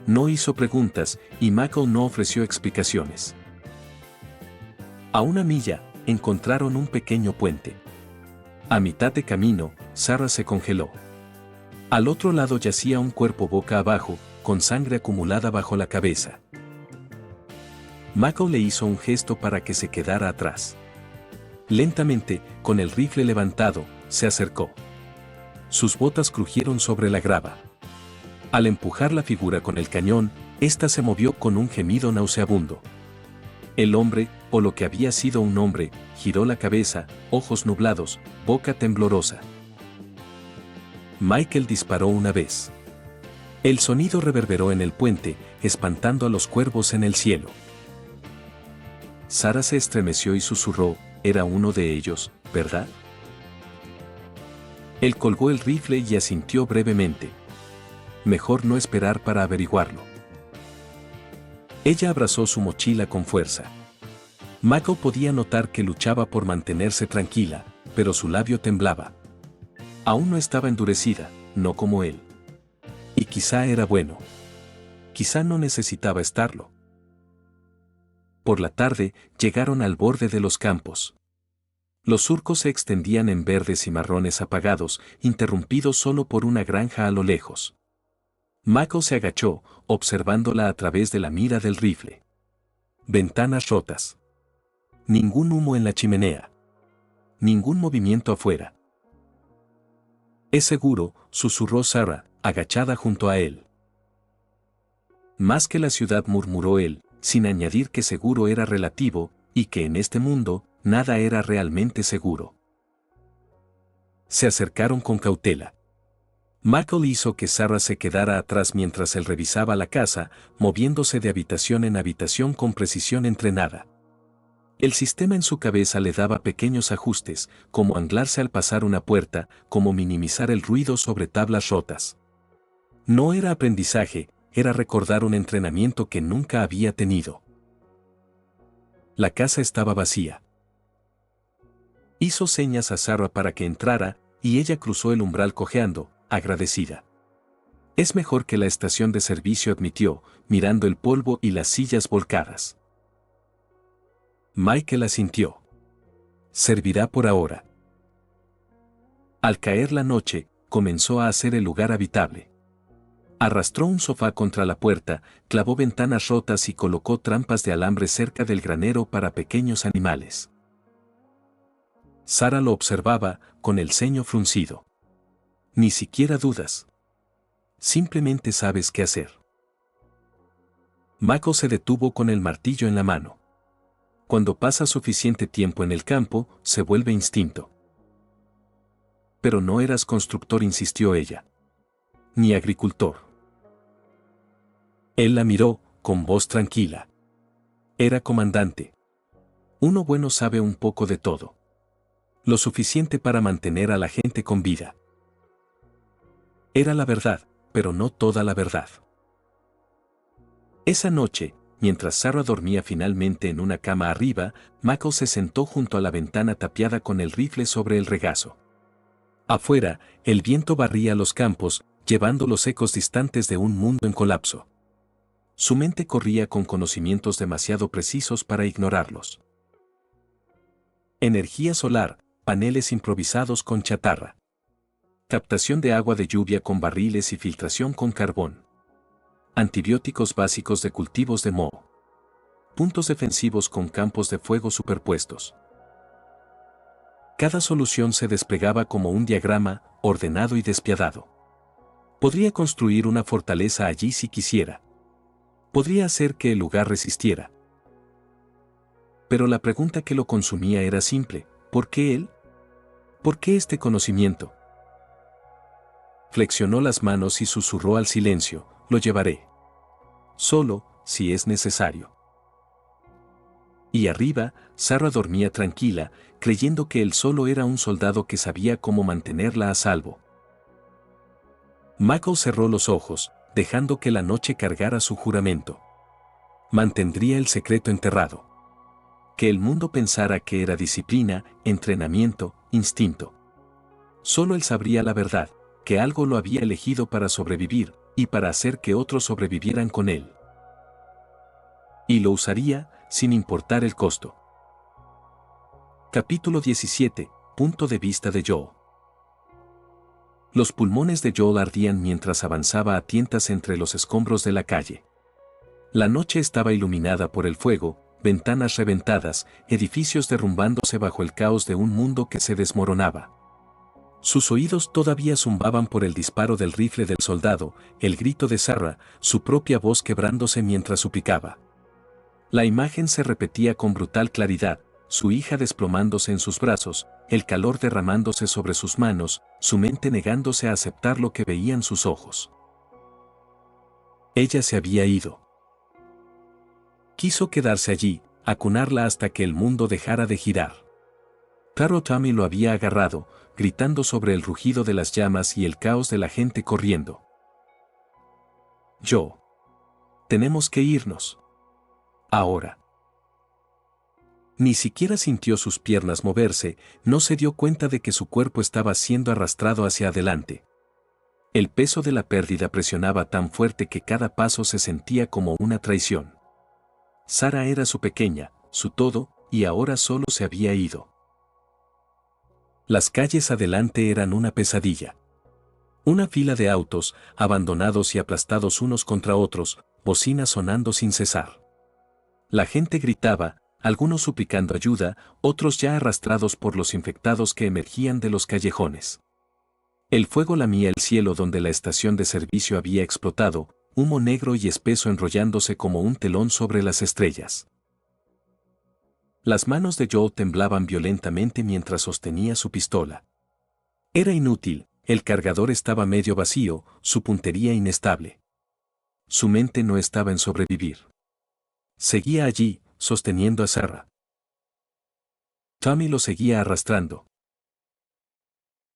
No hizo preguntas y Michael no ofreció explicaciones. A una milla, encontraron un pequeño puente. A mitad de camino, Sarah se congeló. Al otro lado yacía un cuerpo boca abajo, con sangre acumulada bajo la cabeza. Michael le hizo un gesto para que se quedara atrás. Lentamente, con el rifle levantado, se acercó. Sus botas crujieron sobre la grava. Al empujar la figura con el cañón, ésta se movió con un gemido nauseabundo. El hombre, o lo que había sido un hombre, giró la cabeza, ojos nublados, boca temblorosa. Michael disparó una vez. El sonido reverberó en el puente, espantando a los cuervos en el cielo. Sarah se estremeció y susurró, «Era uno de ellos, ¿verdad?». Él colgó el rifle y asintió brevemente. Mejor no esperar para averiguarlo. Ella abrazó su mochila con fuerza. Michael podía notar que luchaba por mantenerse tranquila, pero su labio temblaba. Aún no estaba endurecida, no como él. Y quizá era bueno. Quizá no necesitaba estarlo. Por la tarde, llegaron al borde de los campos. Los surcos se extendían en verdes y marrones apagados, interrumpidos solo por una granja a lo lejos. Michael se agachó, observándola a través de la mira del rifle. Ventanas rotas. Ningún humo en la chimenea. Ningún movimiento afuera. Es seguro, susurró Sarah, agachada junto a él. Más que la ciudad, murmuró él, sin añadir que seguro era relativo, y que en este mundo, nada era realmente seguro. Se acercaron con cautela. Michael hizo que Sarah se quedara atrás mientras él revisaba la casa, moviéndose de habitación en habitación con precisión entrenada. El sistema en su cabeza le daba pequeños ajustes, como anclarse al pasar una puerta, como minimizar el ruido sobre tablas rotas. No era aprendizaje, era recordar un entrenamiento que nunca había tenido. La casa estaba vacía. Hizo señas a Sarah para que entrara, y ella cruzó el umbral cojeando, agradecida. Es mejor que la estación de servicio, admitió, mirando el polvo y las sillas volcadas. Michael asintió. Servirá por ahora. Al caer la noche, comenzó a hacer el lugar habitable. Arrastró un sofá contra la puerta, clavó ventanas rotas y colocó trampas de alambre cerca del granero para pequeños animales. Sarah lo observaba, con el ceño fruncido. Ni siquiera dudas. Simplemente sabes qué hacer. Michael se detuvo con el martillo en la mano. Cuando pasa suficiente tiempo en el campo, se vuelve instinto. Pero no eras constructor, insistió ella. Ni agricultor. Él la miró, con voz tranquila. Era comandante. Uno bueno sabe un poco de todo. Lo suficiente para mantener a la gente con vida. Era la verdad, pero no toda la verdad. Esa noche, mientras Sarah dormía finalmente en una cama arriba, Michael se sentó junto a la ventana tapiada con el rifle sobre el regazo. Afuera, el viento barría los campos, llevando los ecos distantes de un mundo en colapso. Su mente corría con conocimientos demasiado precisos para ignorarlos. Energía solar, paneles improvisados con chatarra. Captación de agua de lluvia con barriles y filtración con carbón. Antibióticos básicos de cultivos de moho. Puntos defensivos con campos de fuego superpuestos. Cada solución se desplegaba como un diagrama, ordenado y despiadado. Podría construir una fortaleza allí si quisiera. Podría hacer que el lugar resistiera. Pero la pregunta que lo consumía era simple: ¿por qué él? ¿Por qué este conocimiento? Flexionó las manos y susurró al silencio: lo llevaré. Solo, si es necesario. Y arriba, Sarah dormía tranquila, creyendo que él solo era un soldado que sabía cómo mantenerla a salvo. Michael cerró los ojos, dejando que la noche cargara su juramento. Mantendría el secreto enterrado. Que el mundo pensara que era disciplina, entrenamiento, instinto. Solo él sabría la verdad, que algo lo había elegido para sobrevivir, y para hacer que otros sobrevivieran con él. Y lo usaría, sin importar el costo. Capítulo 17. Punto de vista de Joel. Los pulmones de Joel ardían mientras avanzaba a tientas entre los escombros de la calle. La noche estaba iluminada por el fuego, ventanas reventadas, edificios derrumbándose bajo el caos de un mundo que se desmoronaba. Sus oídos todavía zumbaban por el disparo del rifle del soldado, el grito de Sarah, su propia voz quebrándose mientras suplicaba. La imagen se repetía con brutal claridad, su hija desplomándose en sus brazos, el calor derramándose sobre sus manos, su mente negándose a aceptar lo que veían sus ojos. Ella se había ido. Quiso quedarse allí, acunarla hasta que el mundo dejara de girar. Claro, Tommy lo había agarrado, gritando sobre el rugido de las llamas y el caos de la gente corriendo. Tenemos que irnos. Ahora. Ni siquiera sintió sus piernas moverse, no se dio cuenta de que su cuerpo estaba siendo arrastrado hacia adelante. El peso de la pérdida presionaba tan fuerte que cada paso se sentía como una traición. Sarah era su pequeña, su todo, y ahora solo se había ido. Las calles adelante eran una pesadilla. Una fila de autos, abandonados y aplastados unos contra otros, bocinas sonando sin cesar. La gente gritaba, algunos suplicando ayuda, otros ya arrastrados por los infectados que emergían de los callejones. El fuego lamía el cielo donde la estación de servicio había explotado, humo negro y espeso enrollándose como un telón sobre las estrellas. Las manos de Joe temblaban violentamente mientras sostenía su pistola. Era inútil, el cargador estaba medio vacío, su puntería inestable. Su mente no estaba en sobrevivir. Seguía allí, sosteniendo a Sarah. Tommy lo seguía arrastrando.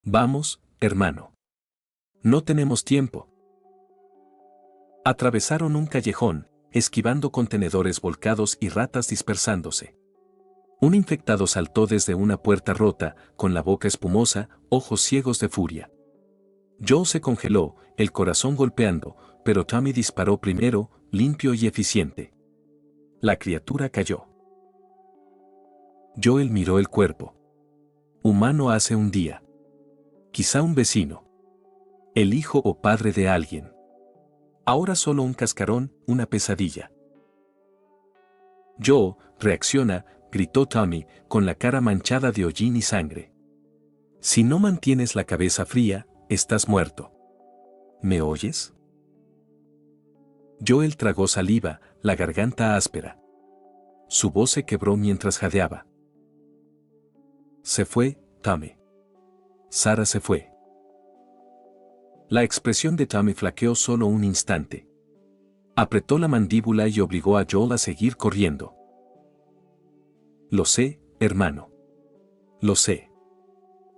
Vamos, hermano. No tenemos tiempo. Atravesaron un callejón, esquivando contenedores volcados y ratas dispersándose. Un infectado saltó desde una puerta rota, con la boca espumosa, ojos ciegos de furia. Joe se congeló, el corazón golpeando, pero Tommy disparó primero, limpio y eficiente. La criatura cayó. Joel miró el cuerpo. Humano hace un día. Quizá un vecino. El hijo o padre de alguien. Ahora solo un cascarón, una pesadilla. Joe, reacciona, gritó Tommy, con la cara manchada de hollín y sangre. Si no mantienes la cabeza fría, estás muerto. ¿Me oyes? Joel tragó saliva, la garganta áspera. Su voz se quebró mientras jadeaba. Se fue, Tommy. Sarah se fue. La expresión de Tommy flaqueó solo un instante. Apretó la mandíbula y obligó a Joel a seguir corriendo. Lo sé, hermano. Lo sé.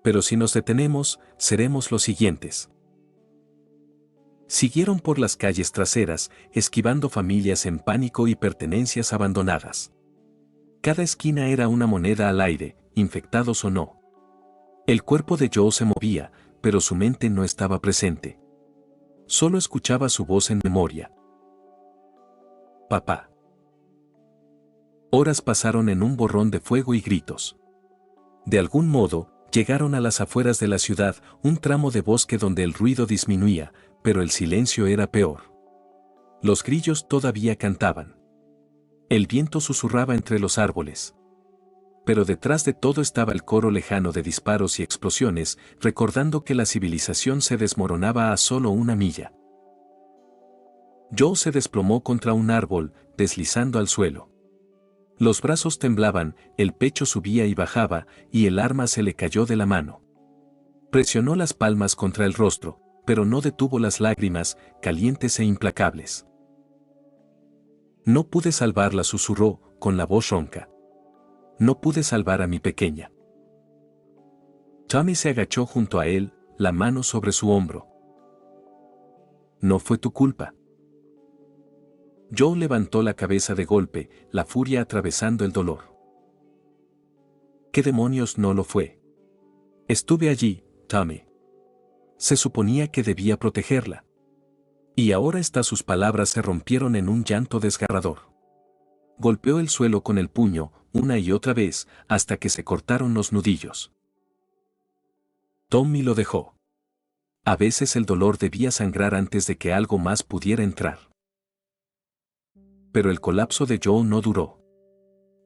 Pero si nos detenemos, seremos los siguientes. Siguieron por las calles traseras, esquivando familias en pánico y pertenencias abandonadas. Cada esquina era una moneda al aire, infectados o no. El cuerpo de Joe se movía, pero su mente no estaba presente. Solo escuchaba su voz en memoria. Papá. Horas pasaron en un borrón de fuego y gritos. De algún modo, llegaron a las afueras de la ciudad, un tramo de bosque donde el ruido disminuía, pero el silencio era peor. Los grillos todavía cantaban. El viento susurraba entre los árboles. Pero detrás de todo estaba el coro lejano de disparos y explosiones, recordando que la civilización se desmoronaba a solo una milla. Joe se desplomó contra un árbol, deslizando al suelo. Los brazos temblaban, el pecho subía y bajaba, y el arma se le cayó de la mano. Presionó las palmas contra el rostro, pero no detuvo las lágrimas, calientes e implacables. No pude salvarla, susurró, con la voz ronca. No pude salvar a mi pequeña. Tommy se agachó junto a él, la mano sobre su hombro. No fue tu culpa. Joe levantó la cabeza de golpe, la furia atravesando el dolor. ¿Qué demonios no lo fue? Estuve allí, Tommy. Se suponía que debía protegerla. Y ahora sus palabras se rompieron en un llanto desgarrador. Golpeó el suelo con el puño, una y otra vez, hasta que se cortaron los nudillos. Tommy lo dejó. A veces el dolor debía sangrar antes de que algo más pudiera entrar. Pero el colapso de Joe no duró.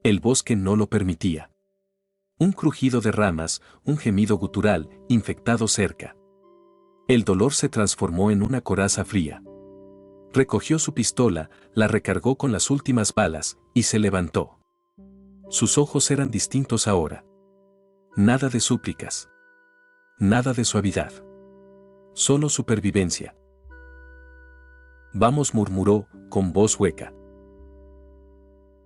El bosque no lo permitía. Un crujido de ramas, un gemido gutural, infectado cerca. El dolor se transformó en una coraza fría. Recogió su pistola, la recargó con las últimas balas, y se levantó. Sus ojos eran distintos ahora. Nada de súplicas. Nada de suavidad. Solo supervivencia. Vamos, murmuró, con voz hueca.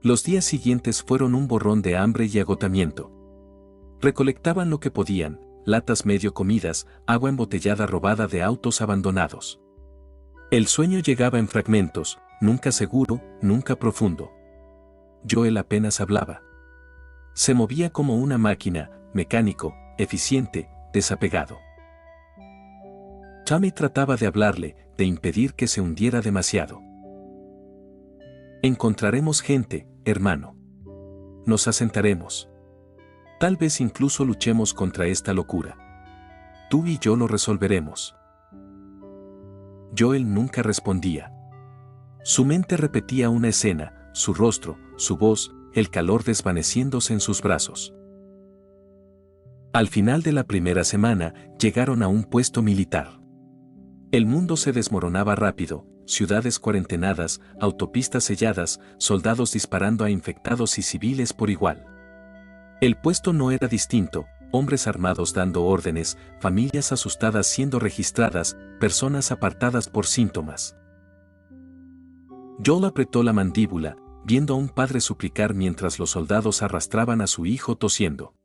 Los días siguientes fueron un borrón de hambre y agotamiento. Recolectaban lo que podían, latas medio comidas, agua embotellada robada de autos abandonados. El sueño llegaba en fragmentos, nunca seguro, nunca profundo. Joel apenas hablaba. Se movía como una máquina, mecánico, eficiente, desapegado. Tommy trataba de hablarle, de impedir que se hundiera demasiado. Encontraremos gente, hermano. Nos asentaremos. Tal vez incluso luchemos contra esta locura. Tú y yo lo resolveremos. Joel nunca respondía. Su mente repetía una escena, su rostro, su voz, el calor desvaneciéndose en sus brazos. Al final de la primera semana, llegaron a un puesto militar. El mundo se desmoronaba rápido, ciudades cuarentenadas, autopistas selladas, soldados disparando a infectados y civiles por igual. El puesto no era distinto, hombres armados dando órdenes, familias asustadas siendo registradas, personas apartadas por síntomas. Joel apretó la mandíbula, viendo a un padre suplicar mientras los soldados arrastraban a su hijo tosiendo.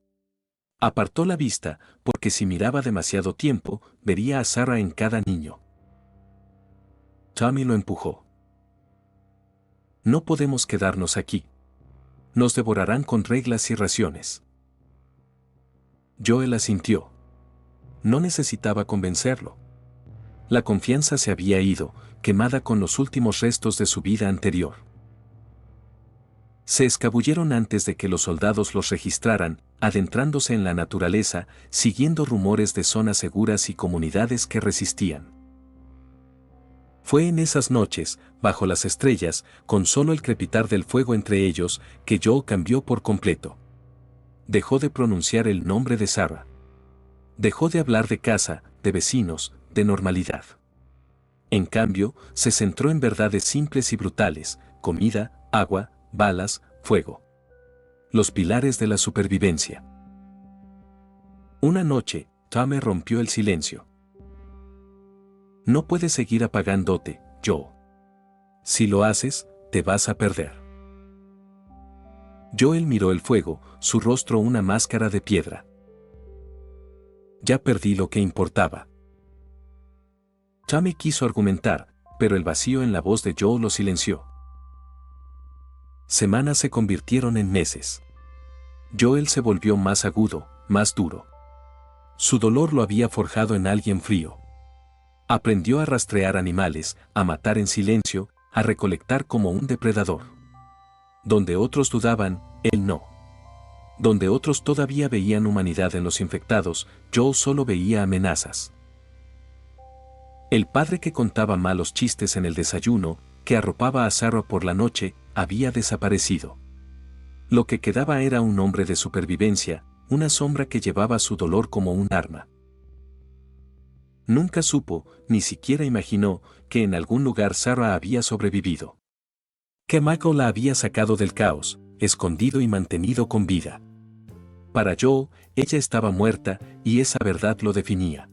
Apartó la vista, porque si miraba demasiado tiempo, vería a Sarah en cada niño. Tommy lo empujó. No podemos quedarnos aquí. Nos devorarán con reglas y raciones. Joel asintió. No necesitaba convencerlo. La confianza se había ido, quemada con los últimos restos de su vida anterior. Se escabulleron antes de que los soldados los registraran, adentrándose en la naturaleza, siguiendo rumores de zonas seguras y comunidades que resistían. Fue en esas noches, bajo las estrellas, con solo el crepitar del fuego entre ellos, que Joel cambió por completo. Dejó de pronunciar el nombre de Sarah. Dejó de hablar de casa, de vecinos, de normalidad. En cambio, se centró en verdades simples y brutales: comida, agua, balas, fuego. Los pilares de la supervivencia. Una noche, Tommy rompió el silencio. No puedes seguir apagándote, Joe. Si lo haces, te vas a perder. Joel miró el fuego, su rostro una máscara de piedra. Ya perdí lo que importaba. Tommy quiso argumentar, pero el vacío en la voz de Joe lo silenció. Semanas se convirtieron en meses. Joel se volvió más agudo, más duro. Su dolor lo había forjado en alguien frío. Aprendió a rastrear animales, a matar en silencio, a recolectar como un depredador. Donde otros dudaban, él no. Donde otros todavía veían humanidad en los infectados, Joel solo veía amenazas. El padre que contaba malos chistes en el desayuno, que arropaba a Sarah por la noche, había desaparecido. Lo que quedaba era un hombre de supervivencia, una sombra que llevaba su dolor como un arma. Nunca supo, ni siquiera imaginó, que en algún lugar Sarah había sobrevivido. Que Michael la había sacado del caos, escondido y mantenido con vida. Para Joe, ella estaba muerta, y esa verdad lo definía.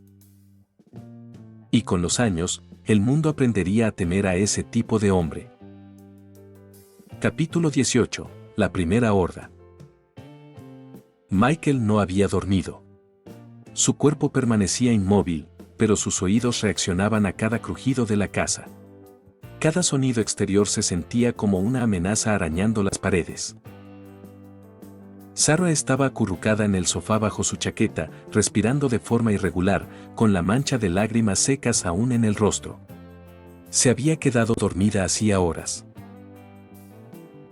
Y con los años, el mundo aprendería a temer a ese tipo de hombre. Capítulo 18. La primera horda. Michael no había dormido. Su cuerpo permanecía inmóvil, pero sus oídos reaccionaban a cada crujido de la casa. Cada sonido exterior se sentía como una amenaza arañando las paredes. Sarah estaba acurrucada en el sofá bajo su chaqueta, respirando de forma irregular, con la mancha de lágrimas secas aún en el rostro. Se había quedado dormida hacía horas.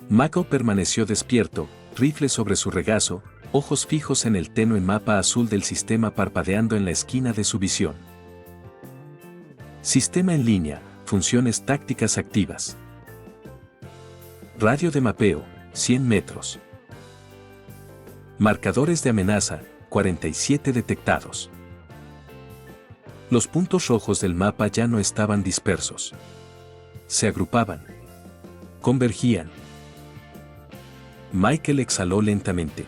Mako permaneció despierto, rifle sobre su regazo, ojos fijos en el tenue mapa azul del sistema parpadeando en la esquina de su visión. Sistema en línea, funciones tácticas activas. Radio de mapeo, 100 metros. Marcadores de amenaza, 47 detectados. Los puntos rojos del mapa ya no estaban dispersos. Se agrupaban. Convergían. Michael exhaló lentamente.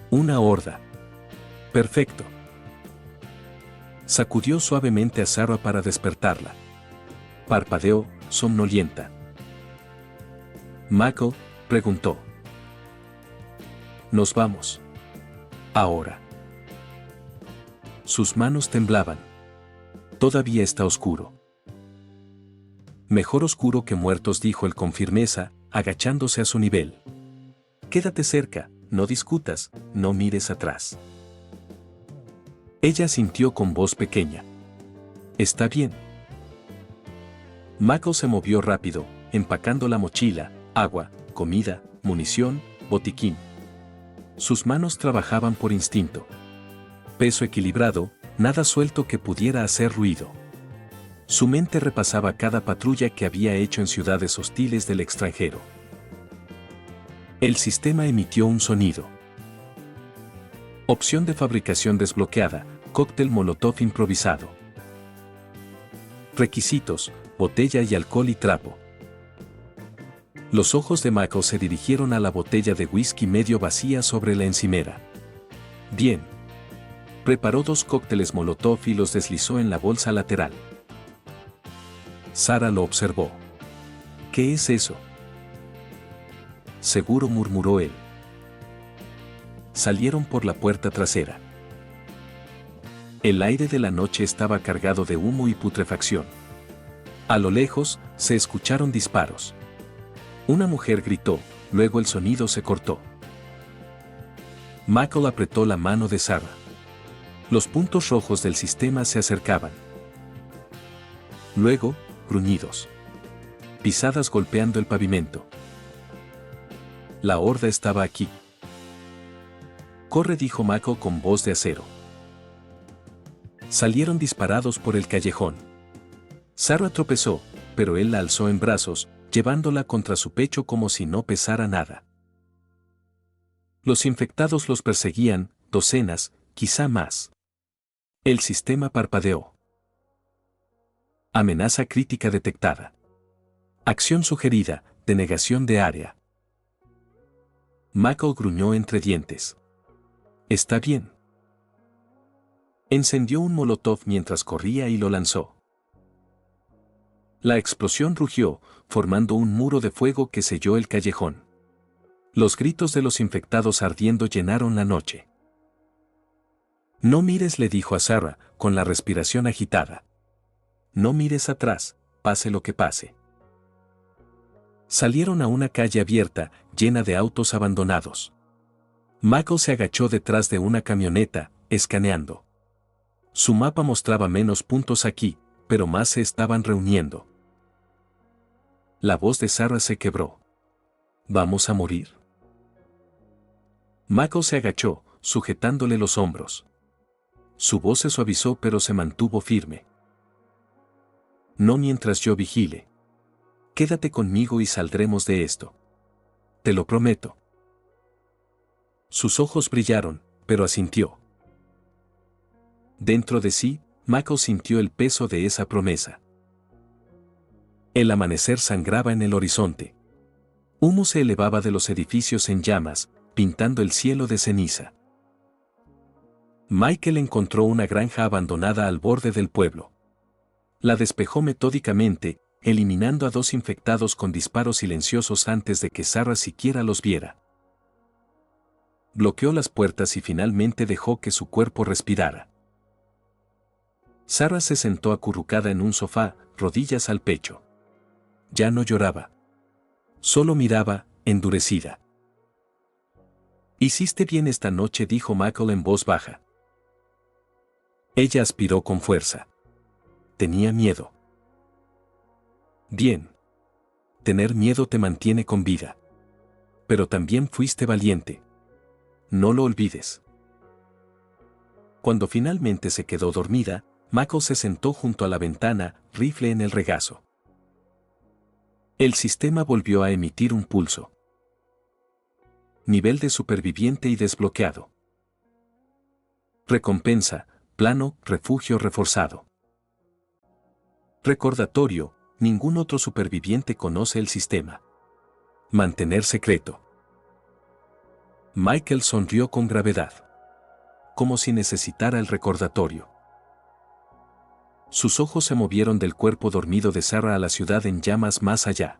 Una horda. Perfecto. Sacudió suavemente a Sarah para despertarla. Parpadeó, somnolienta. Michael preguntó. Nos vamos. Ahora. Sus manos temblaban. Todavía está oscuro. Mejor oscuro que muertos, dijo él con firmeza, agachándose a su nivel. Quédate cerca, no discutas, no mires atrás. Ella sintió con voz pequeña. Está bien. Michael se movió rápido, empacando la mochila, agua, comida, munición, botiquín. Sus manos trabajaban por instinto. Peso equilibrado, nada suelto que pudiera hacer ruido. Su mente repasaba cada patrulla que había hecho en ciudades hostiles del extranjero. El sistema emitió un sonido. Opción de fabricación desbloqueada, cóctel molotov improvisado. Requisitos, botella y alcohol y trapo. Los ojos de Michael se dirigieron a la botella de whisky medio vacía sobre la encimera. Bien. Preparó 2 cócteles molotov y los deslizó en la bolsa lateral. Sarah lo observó. ¿Qué es eso? Seguro, murmuró él. Salieron por la puerta trasera. El aire de la noche estaba cargado de humo y putrefacción. A lo lejos, se escucharon disparos. Una mujer gritó, luego el sonido se cortó. Michael apretó la mano de Sarah. Los puntos rojos del sistema se acercaban. Luego, gruñidos. Pisadas golpeando el pavimento. La horda estaba aquí. Corre, dijo Michael con voz de acero. Salieron disparados por el callejón. Sarah tropezó, pero él la alzó en brazos, llevándola contra su pecho como si no pesara nada. Los infectados los perseguían, docenas, quizá más. El sistema parpadeó. Amenaza crítica detectada. Acción sugerida, denegación de área. Michael gruñó entre dientes. Está bien. Encendió un molotov mientras corría y lo lanzó. La explosión rugió, formando un muro de fuego que selló el callejón. Los gritos de los infectados ardiendo llenaron la noche. No mires, le dijo a Sarah, con la respiración agitada. No mires atrás, pase lo que pase. Salieron a una calle abierta, llena de autos abandonados. Michael se agachó detrás de una camioneta, escaneando. Su mapa mostraba menos puntos aquí, pero más se estaban reuniendo. La voz de Sarah se quebró. ¿Vamos a morir? Michael se agachó, sujetándole los hombros. Su voz se suavizó pero se mantuvo firme. No mientras yo vigile. Quédate conmigo y saldremos de esto. Te lo prometo. Sus ojos brillaron, pero asintió. Dentro de sí, Michael sintió el peso de esa promesa. El amanecer sangraba en el horizonte. Humo se elevaba de los edificios en llamas, pintando el cielo de ceniza. Michael encontró una granja abandonada al borde del pueblo. La despejó metódicamente, eliminando a 2 infectados con disparos silenciosos antes de que Sarah siquiera los viera. Bloqueó las puertas y finalmente dejó que su cuerpo respirara. Sarah se sentó acurrucada en un sofá, rodillas al pecho. Ya no lloraba. Solo miraba, endurecida. Hiciste bien esta noche, dijo Michael en voz baja. Ella aspiró con fuerza. Tenía miedo. Bien. Tener miedo te mantiene con vida. Pero también fuiste valiente. No lo olvides. Cuando finalmente se quedó dormida, Michael se sentó junto a la ventana, rifle en el regazo. El sistema volvió a emitir un pulso. Nivel de superviviente y desbloqueado. Recompensa, plano, refugio reforzado. Recordatorio, ningún otro superviviente conoce el sistema. Mantener secreto. Michael sonrió con gravedad. Como si necesitara el recordatorio. Sus ojos se movieron del cuerpo dormido de Sarah a la ciudad en llamas más allá.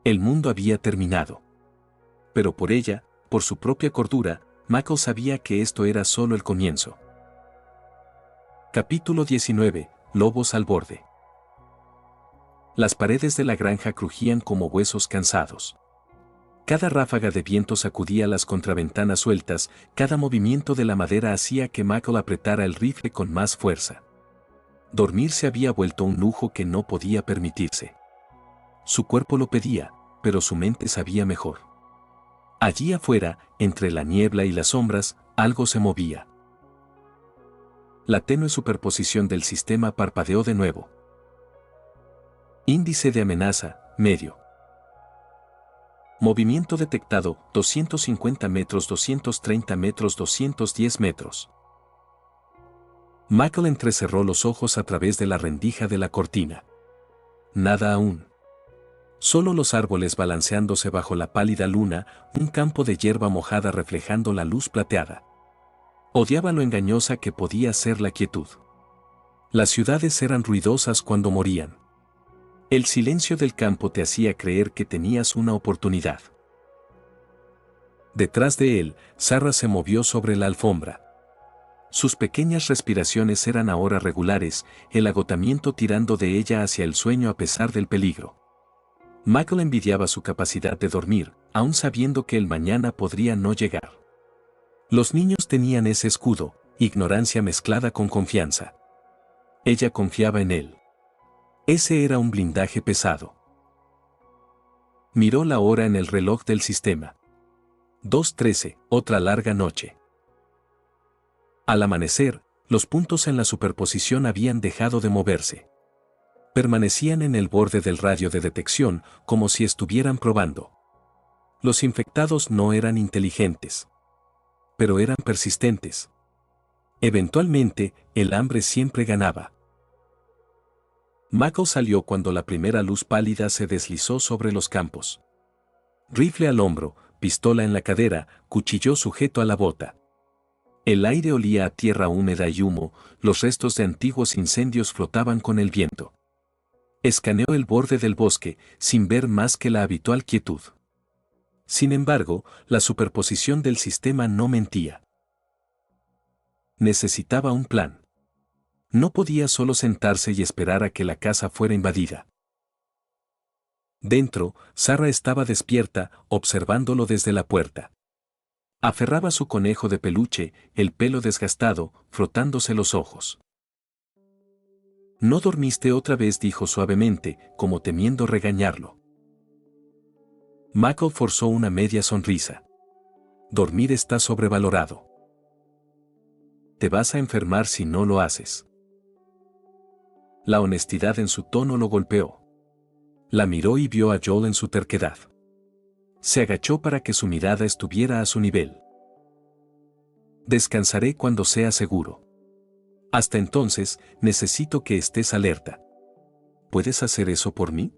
El mundo había terminado. Pero por ella, por su propia cordura, Michael sabía que esto era solo el comienzo. Capítulo 19. Lobos al borde. Las paredes de la granja crujían como huesos cansados. Cada ráfaga de viento sacudía las contraventanas sueltas, cada movimiento de la madera hacía que Michael apretara el rifle con más fuerza. Dormir se había vuelto un lujo que no podía permitirse. Su cuerpo lo pedía, pero su mente sabía mejor. Allí afuera, entre la niebla y las sombras, algo se movía. La tenue superposición del sistema parpadeó de nuevo. Índice de amenaza, medio. Movimiento detectado, 250 metros, 230 metros, 210 metros. Michael entrecerró los ojos a través de la rendija de la cortina. Nada aún. Solo los árboles balanceándose bajo la pálida luna, un campo de hierba mojada reflejando la luz plateada. Odiaba lo engañosa que podía ser la quietud. Las ciudades eran ruidosas cuando morían. El silencio del campo te hacía creer que tenías una oportunidad. Detrás de él, Sarah se movió sobre la alfombra. Sus pequeñas respiraciones eran ahora regulares, el agotamiento tirando de ella hacia el sueño a pesar del peligro. Michael envidiaba su capacidad de dormir, aun sabiendo que el mañana podría no llegar. Los niños tenían ese escudo, ignorancia mezclada con confianza. Ella confiaba en él. Ese era un blindaje pesado. Miró la hora en el reloj del sistema. 2:13, otra larga noche. Al amanecer, los puntos en la superposición habían dejado de moverse. Permanecían en el borde del radio de detección, como si estuvieran probando. Los infectados no eran inteligentes, pero eran persistentes. Eventualmente, el hambre siempre ganaba. Michael salió cuando la primera luz pálida se deslizó sobre los campos. Rifle al hombro, pistola en la cadera, cuchillo sujeto a la bota. El aire olía a tierra húmeda y humo, los restos de antiguos incendios flotaban con el viento. Escaneó el borde del bosque, sin ver más que la habitual quietud. Sin embargo, la superposición del sistema no mentía. Necesitaba un plan. No podía solo sentarse y esperar a que la casa fuera invadida. Dentro, Sarah estaba despierta, observándolo desde la puerta. Aferraba su conejo de peluche, el pelo desgastado, frotándose los ojos. «¿No dormiste otra vez?», dijo suavemente, como temiendo regañarlo. Michael forzó una media sonrisa. «Dormir está sobrevalorado. Te vas a enfermar si no lo haces». La honestidad en su tono lo golpeó. La miró y vio a Joel en su terquedad. Se agachó para que su mirada estuviera a su nivel. «Descansaré cuando sea seguro. Hasta entonces, necesito que estés alerta. ¿Puedes hacer eso por mí?».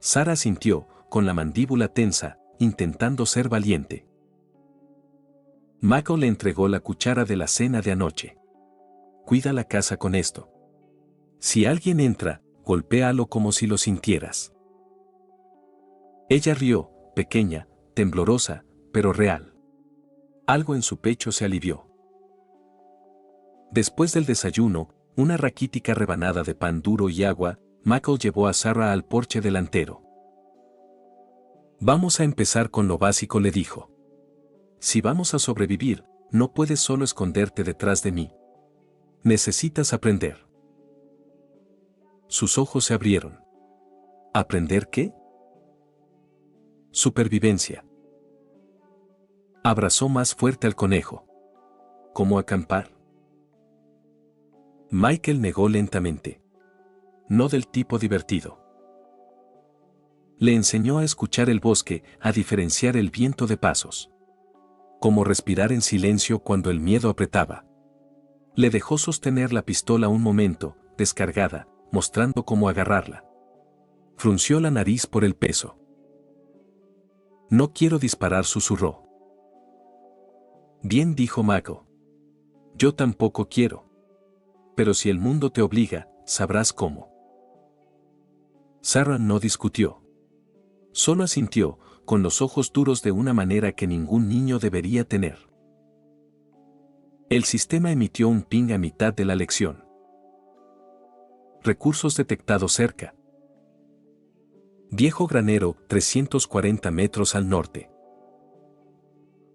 Sarah sintió, con la mandíbula tensa, intentando ser valiente. Michael le entregó la cuchara de la cena de anoche. «Cuida la casa con esto. Si alguien entra, golpéalo como si lo sintieras». Ella rió, pequeña, temblorosa, pero real. Algo en su pecho se alivió. Después del desayuno, una raquítica rebanada de pan duro y agua, Michael llevó a Sarah al porche delantero. «Vamos a empezar con lo básico», le dijo. «Si vamos a sobrevivir, no puedes solo esconderte detrás de mí. Necesitas aprender». Sus ojos se abrieron. ¿Aprender qué? Supervivencia. Abrazó más fuerte al conejo. ¿Cómo acampar? Michael negó lentamente. No del tipo divertido. Le enseñó a escuchar el bosque, a diferenciar el viento de pasos. Cómo respirar en silencio cuando el miedo apretaba. Le dejó sostener la pistola un momento, descargada, mostrando cómo agarrarla. Frunció la nariz por el peso. «No quiero disparar», susurró. «Bien», dijo Michael. «Yo tampoco quiero. Pero si el mundo te obliga, sabrás cómo». Sarah no discutió. Solo asintió, con los ojos duros de una manera que ningún niño debería tener. El sistema emitió un ping a mitad de la lección. Recursos detectados cerca. Viejo granero, 340 metros al norte.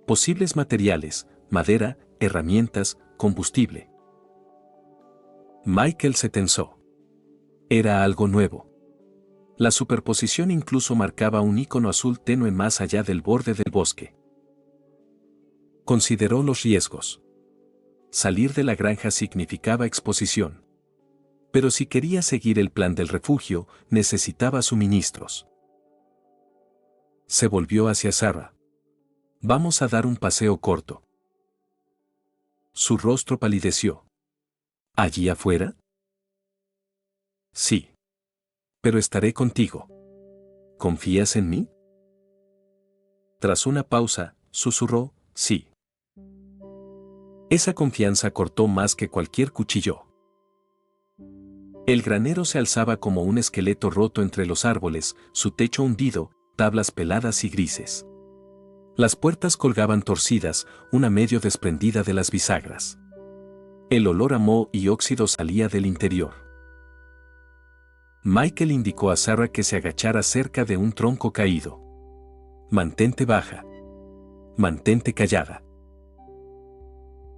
Posibles materiales, madera, herramientas, combustible. Michael se tensó. Era algo nuevo. La superposición incluso marcaba un icono azul tenue más allá del borde del bosque. Consideró los riesgos. Salir de la granja significaba exposición. Pero si quería seguir el plan del refugio, necesitaba suministros. Se volvió hacia Sarah. Vamos a dar un paseo corto. Su rostro palideció. ¿Allí afuera? Sí. Pero estaré contigo. ¿Confías en mí? Tras una pausa, susurró, sí. Esa confianza cortó más que cualquier cuchillo. El granero se alzaba como un esqueleto roto entre los árboles, su techo hundido, tablas peladas y grises. Las puertas colgaban torcidas, una medio desprendida de las bisagras. El olor a moho y óxido salía del interior. Michael indicó a Sarah que se agachara cerca de un tronco caído. Mantente baja. Mantente callada.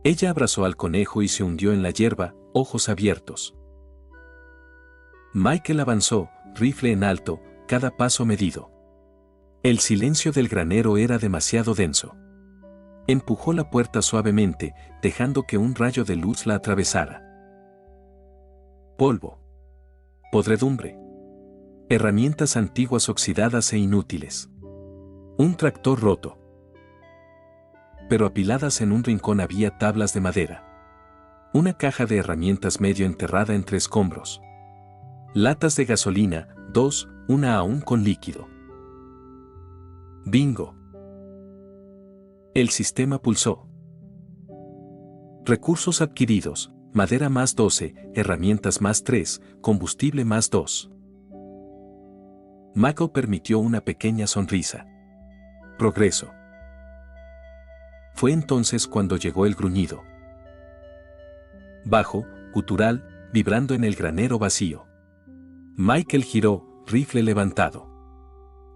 Ella abrazó al conejo y se hundió en la hierba, ojos abiertos. Michael avanzó, rifle en alto, cada paso medido. El silencio del granero era demasiado denso. Empujó la puerta suavemente, dejando que un rayo de luz la atravesara. Polvo. Podredumbre. Herramientas antiguas oxidadas e inútiles. Un tractor roto. Pero apiladas en un rincón había tablas de madera. Una caja de herramientas medio enterrada entre escombros. Latas de gasolina, dos, una aún con líquido. Bingo. El sistema pulsó. Recursos adquiridos, madera más 12, herramientas más 3, combustible más 2. Michael permitió una pequeña sonrisa. Progreso. Fue entonces cuando llegó el gruñido. Bajo, gutural, vibrando en el granero vacío. Michael giró, rifle levantado.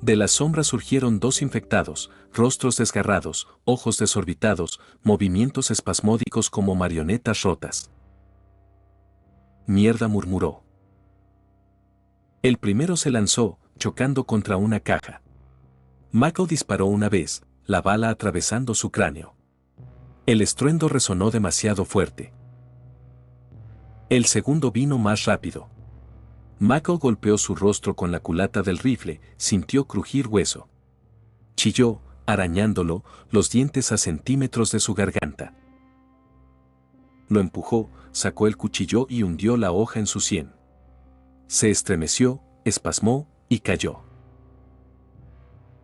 De las sombras surgieron dos infectados, rostros desgarrados, ojos desorbitados, movimientos espasmódicos como marionetas rotas. Mierda, murmuró. El primero se lanzó, chocando contra una caja. Michael disparó una vez, la bala atravesando su cráneo. El estruendo resonó demasiado fuerte. El segundo vino más rápido. Michael golpeó su rostro con la culata del rifle, sintió crujir hueso. Chilló, arañándolo, los dientes a centímetros de su garganta. Lo empujó, sacó el cuchillo y hundió la hoja en su sien. Se estremeció, espasmó y cayó.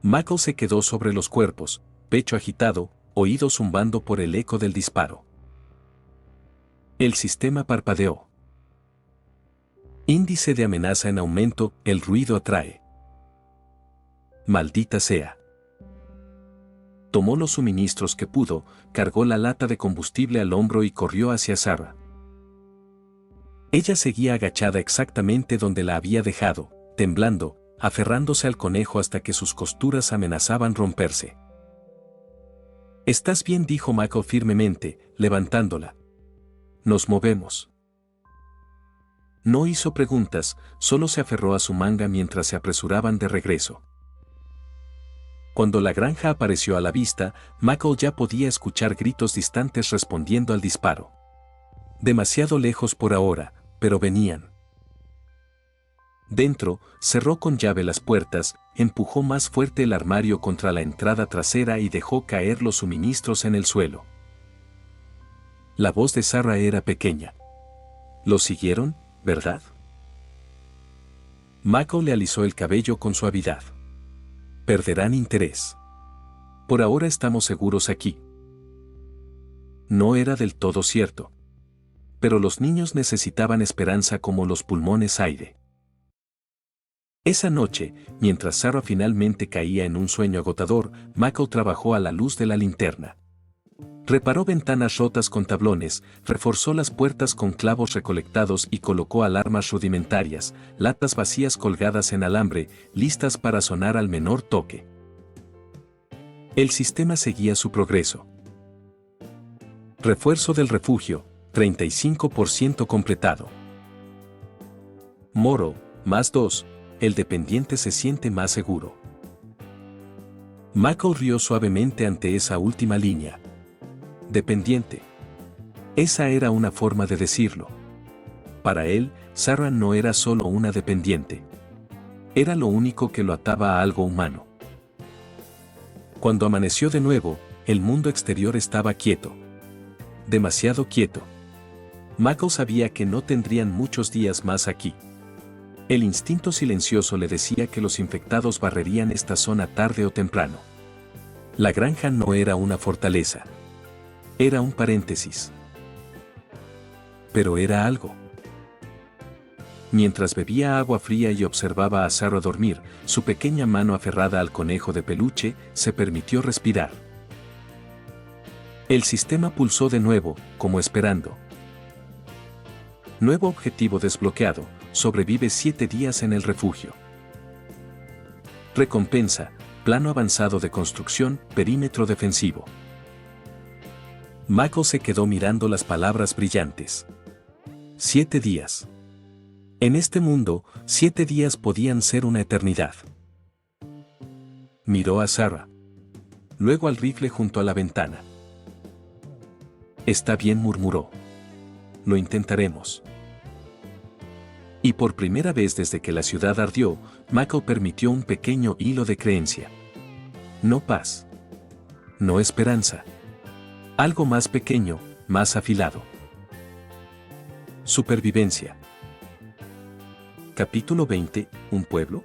Michael se quedó sobre los cuerpos, pecho agitado, oído zumbando por el eco del disparo. El sistema parpadeó. Índice de amenaza en aumento, el ruido atrae. Maldita sea. Tomó los suministros que pudo, cargó la lata de combustible al hombro y corrió hacia Sarah. Ella seguía agachada exactamente donde la había dejado, temblando, aferrándose al conejo hasta que sus costuras amenazaban romperse. «¿Estás bien?», dijo Michael firmemente, levantándola. «Nos movemos». No hizo preguntas, solo se aferró a su manga mientras se apresuraban de regreso. Cuando la granja apareció a la vista, Michael ya podía escuchar gritos distantes respondiendo al disparo. Demasiado lejos por ahora, pero venían. Dentro, cerró con llave las puertas, empujó más fuerte el armario contra la entrada trasera y dejó caer los suministros en el suelo. La voz de Sarah era pequeña. «¿Lo siguieron, verdad?». Michael le alisó el cabello con suavidad. «Perderán interés. Por ahora estamos seguros aquí». No era del todo cierto. Pero los niños necesitaban esperanza como los pulmones aire. Esa noche, mientras Sarah finalmente caía en un sueño agotador, Michael trabajó a la luz de la linterna. Reparó ventanas rotas con tablones, reforzó las puertas con clavos recolectados y colocó alarmas rudimentarias, latas vacías colgadas en alambre, listas para sonar al menor toque. El sistema seguía su progreso. Refuerzo del refugio, 35% completado. Moro, más 2, el dependiente se siente más seguro. Michael rió suavemente ante esa última línea. Dependiente. Esa era una forma de decirlo. Para él, Sarah no era solo una dependiente. Era lo único que lo ataba a algo humano. Cuando amaneció de nuevo, el mundo exterior estaba quieto. Demasiado quieto. Michael sabía que no tendrían muchos días más aquí. El instinto silencioso le decía que los infectados barrerían esta zona tarde o temprano. La granja no era una fortaleza. Era un paréntesis. Pero era algo. Mientras bebía agua fría y observaba a Sarah dormir, su pequeña mano aferrada al conejo de peluche se permitió respirar. El sistema pulsó de nuevo, como esperando. Nuevo objetivo desbloqueado, sobrevive 7 días en el refugio. Recompensa, plano avanzado de construcción, perímetro defensivo. Michael se quedó mirando las palabras brillantes. 7 días. En este mundo, 7 días podían ser una eternidad. Miró a Sarah. Luego al rifle junto a la ventana. Está bien, murmuró. Lo intentaremos. Y por primera vez desde que la ciudad ardió, Michael permitió un pequeño hilo de creencia. No paz. No esperanza. Algo más pequeño, más afilado. Supervivencia. Capítulo 20, ¿un pueblo?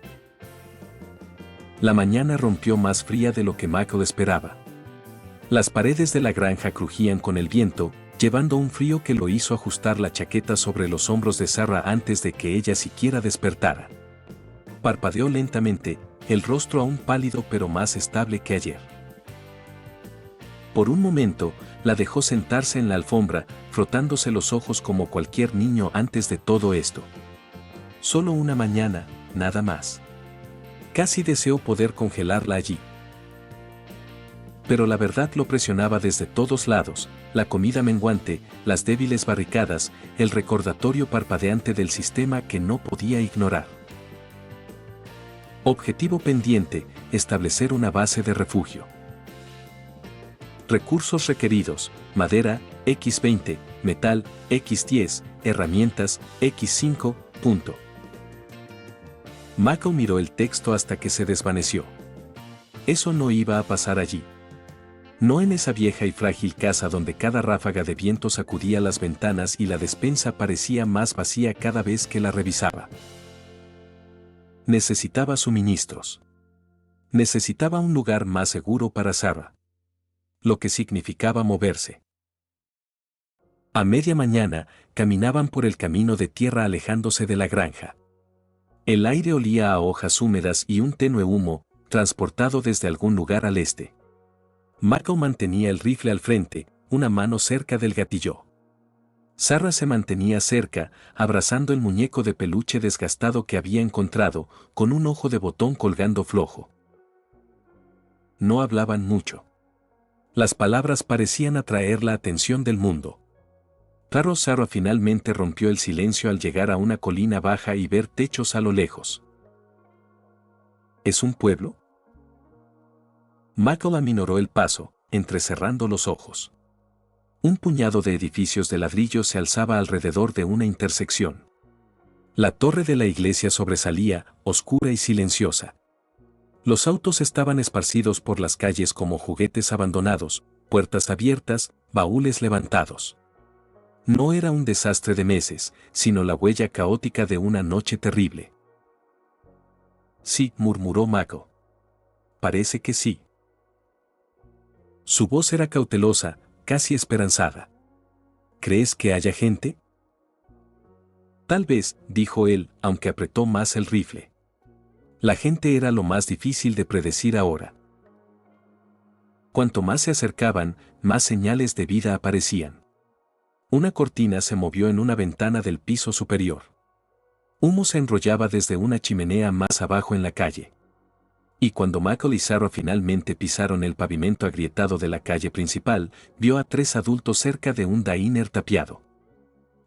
La mañana rompió más fría de lo que Michael esperaba. Las paredes de la granja crujían con el viento, llevando un frío que lo hizo ajustar la chaqueta sobre los hombros de Sarah antes de que ella siquiera despertara. Parpadeó lentamente, el rostro aún pálido pero más estable que ayer. Por un momento, la dejó sentarse en la alfombra, frotándose los ojos como cualquier niño antes de todo esto. Solo una mañana, nada más. Casi deseó poder congelarla allí. Pero la verdad lo presionaba desde todos lados, la comida menguante, las débiles barricadas, el recordatorio parpadeante del sistema que no podía ignorar. Objetivo pendiente, establecer una base de refugio. Recursos requeridos, madera, X20, metal, X10, herramientas, X5, punto. Michael miró el texto hasta que se desvaneció. Eso no iba a pasar allí. No en esa vieja y frágil casa donde cada ráfaga de viento sacudía las ventanas y la despensa parecía más vacía cada vez que la revisaba. Necesitaba suministros. Necesitaba un lugar más seguro para Sarah. Lo que significaba moverse. A media mañana, caminaban por el camino de tierra alejándose de la granja. El aire olía a hojas húmedas y un tenue humo, transportado desde algún lugar al este. Michael mantenía el rifle al frente, una mano cerca del gatillo. Sarah se mantenía cerca, abrazando el muñeco de peluche desgastado que había encontrado, con un ojo de botón colgando flojo. No hablaban mucho. Las palabras parecían atraer la atención del mundo. Claro, Sarah finalmente rompió el silencio al llegar a una colina baja y ver techos a lo lejos. ¿Es un pueblo? Michael aminoró el paso, entrecerrando los ojos. Un puñado de edificios de ladrillo se alzaba alrededor de una intersección. La torre de la iglesia sobresalía, oscura y silenciosa. Los autos estaban esparcidos por las calles como juguetes abandonados, puertas abiertas, baúles levantados. No era un desastre de meses, sino la huella caótica de una noche terrible. Sí, murmuró Michael. Parece que sí. Su voz era cautelosa, casi esperanzada. ¿Crees que haya gente? Tal vez, dijo él, aunque apretó más el rifle. La gente era lo más difícil de predecir ahora. Cuanto más se acercaban, más señales de vida aparecían. Una cortina se movió en una ventana del piso superior. Humo se enrollaba desde una chimenea más abajo en la calle. Y cuando Michael y Sarah finalmente pisaron el pavimento agrietado de la calle principal, vio a 3 adultos cerca de un diner tapiado.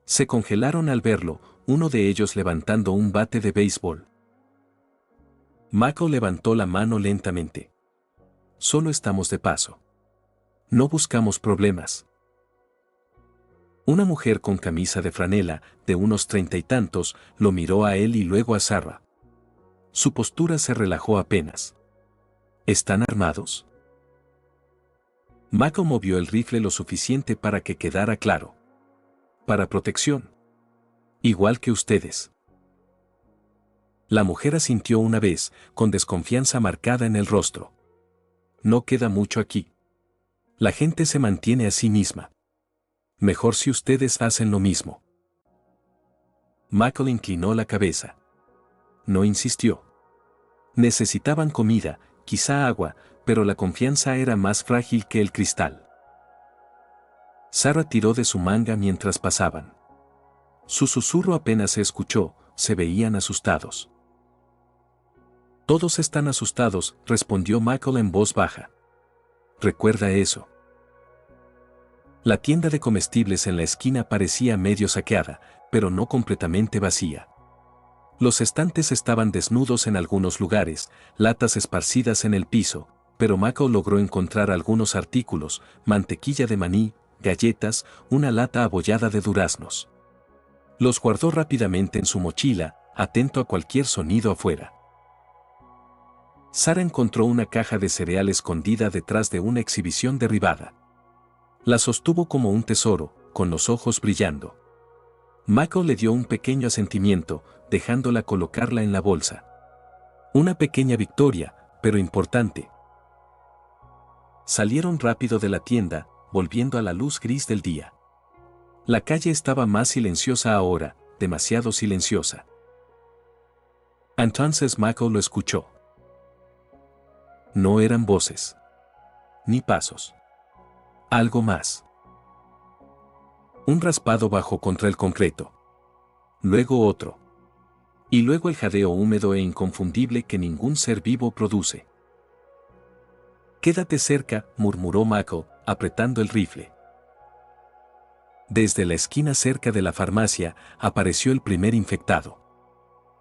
Se congelaron al verlo, uno de ellos levantando un bate de béisbol. Michael levantó la mano lentamente. Solo estamos de paso. No buscamos problemas. Una mujer con camisa de franela, de unos 30 y tantos, lo miró a él y luego a Sarah. Su postura se relajó apenas. ¿Están armados? Michael movió el rifle lo suficiente para que quedara claro. Para protección. Igual que ustedes. La mujer asintió una vez, con desconfianza marcada en el rostro. No queda mucho aquí. La gente se mantiene a sí misma. Mejor si ustedes hacen lo mismo. Michael inclinó la cabeza. No insistió. Necesitaban comida, quizá agua, pero la confianza era más frágil que el cristal. Sarah tiró de su manga mientras pasaban. Su susurro apenas se escuchó, se veían asustados. Todos están asustados, respondió Michael en voz baja. Recuerda eso. La tienda de comestibles en la esquina parecía medio saqueada, pero no completamente vacía. Los estantes estaban desnudos en algunos lugares, latas esparcidas en el piso, pero Michael logró encontrar algunos artículos, mantequilla de maní, galletas, una lata abollada de duraznos. Los guardó rápidamente en su mochila, atento a cualquier sonido afuera. Sarah encontró una caja de cereal escondida detrás de una exhibición derribada. La sostuvo como un tesoro, con los ojos brillando. Michael le dio un pequeño asentimiento, dejándola colocarla en la bolsa. Una pequeña victoria, pero importante. Salieron rápido de la tienda, volviendo a la luz gris del día. La calle estaba más silenciosa ahora, demasiado silenciosa. Entonces Michael lo escuchó. No eran voces. Ni pasos. Algo más. Un raspado bajó contra el concreto. Luego otro. Y luego el jadeo húmedo e inconfundible que ningún ser vivo produce. Quédate cerca, murmuró Michael, apretando el rifle. Desde la esquina cerca de la farmacia, apareció el primer infectado.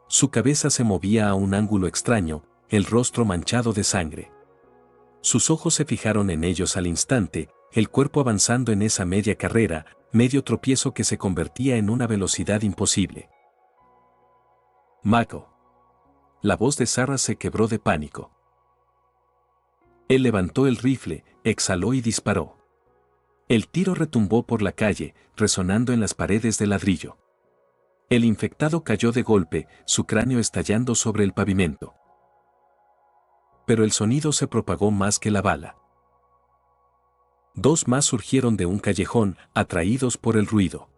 Su cabeza se movía a un ángulo extraño, el rostro manchado de sangre. Sus ojos se fijaron en ellos al instante, el cuerpo avanzando en esa media carrera, medio tropiezo que se convertía en una velocidad imposible. Michael. La voz de Sarah se quebró de pánico. Él levantó el rifle, exhaló y disparó. El tiro retumbó por la calle, resonando en las paredes de ladrillo. El infectado cayó de golpe, su cráneo estallando sobre el pavimento. Pero el sonido se propagó más que la bala. Dos más surgieron de un callejón, atraídos por el ruido.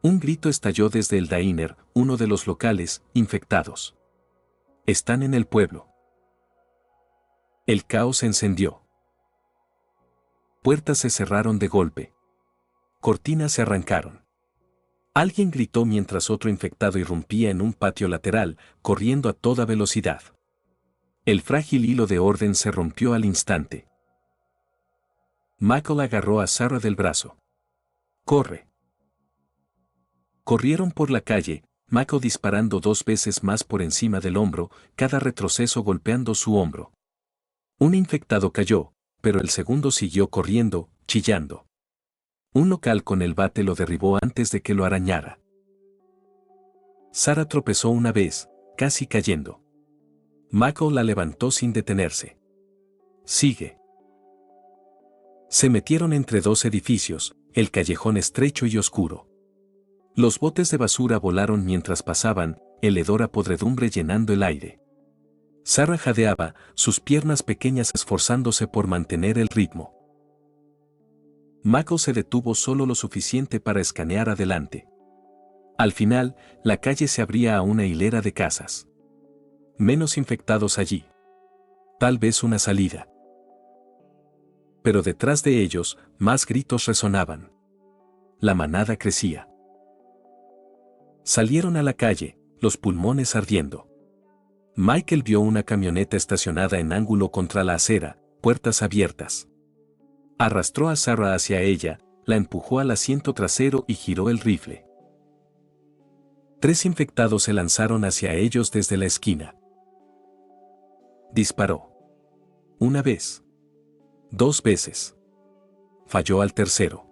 Un grito estalló desde el diner, uno de los locales, infectados. Están en el pueblo. El caos se encendió. Puertas se cerraron de golpe. Cortinas se arrancaron. Alguien gritó mientras otro infectado irrumpía en un patio lateral, corriendo a toda velocidad. El frágil hilo de orden se rompió al instante. Michael agarró a Sarah del brazo. ¡Corre! Corrieron por la calle, Michael disparando 2 veces más por encima del hombro, cada retroceso golpeando su hombro. Un infectado cayó, pero el segundo siguió corriendo, chillando. Un local con el bate lo derribó antes de que lo arañara. Sarah tropezó una vez, casi cayendo. Michael la levantó sin detenerse. Sigue. Se metieron entre 2 edificios, el callejón estrecho y oscuro. Los botes de basura volaron mientras pasaban, el hedor a podredumbre llenando el aire. Sarah jadeaba, sus piernas pequeñas esforzándose por mantener el ritmo. Michael se detuvo solo lo suficiente para escanear adelante. Al final, la calle se abría a una hilera de casas. Menos infectados allí. Tal vez una salida. Pero detrás de ellos, más gritos resonaban. La manada crecía. Salieron a la calle, los pulmones ardiendo. Michael vio una camioneta estacionada en ángulo contra la acera, puertas abiertas. Arrastró a Sarah hacia ella, la empujó al asiento trasero y giró el rifle. 3 infectados se lanzaron hacia ellos desde la esquina. Disparó. 1 vez. 2 veces. Falló al tercero.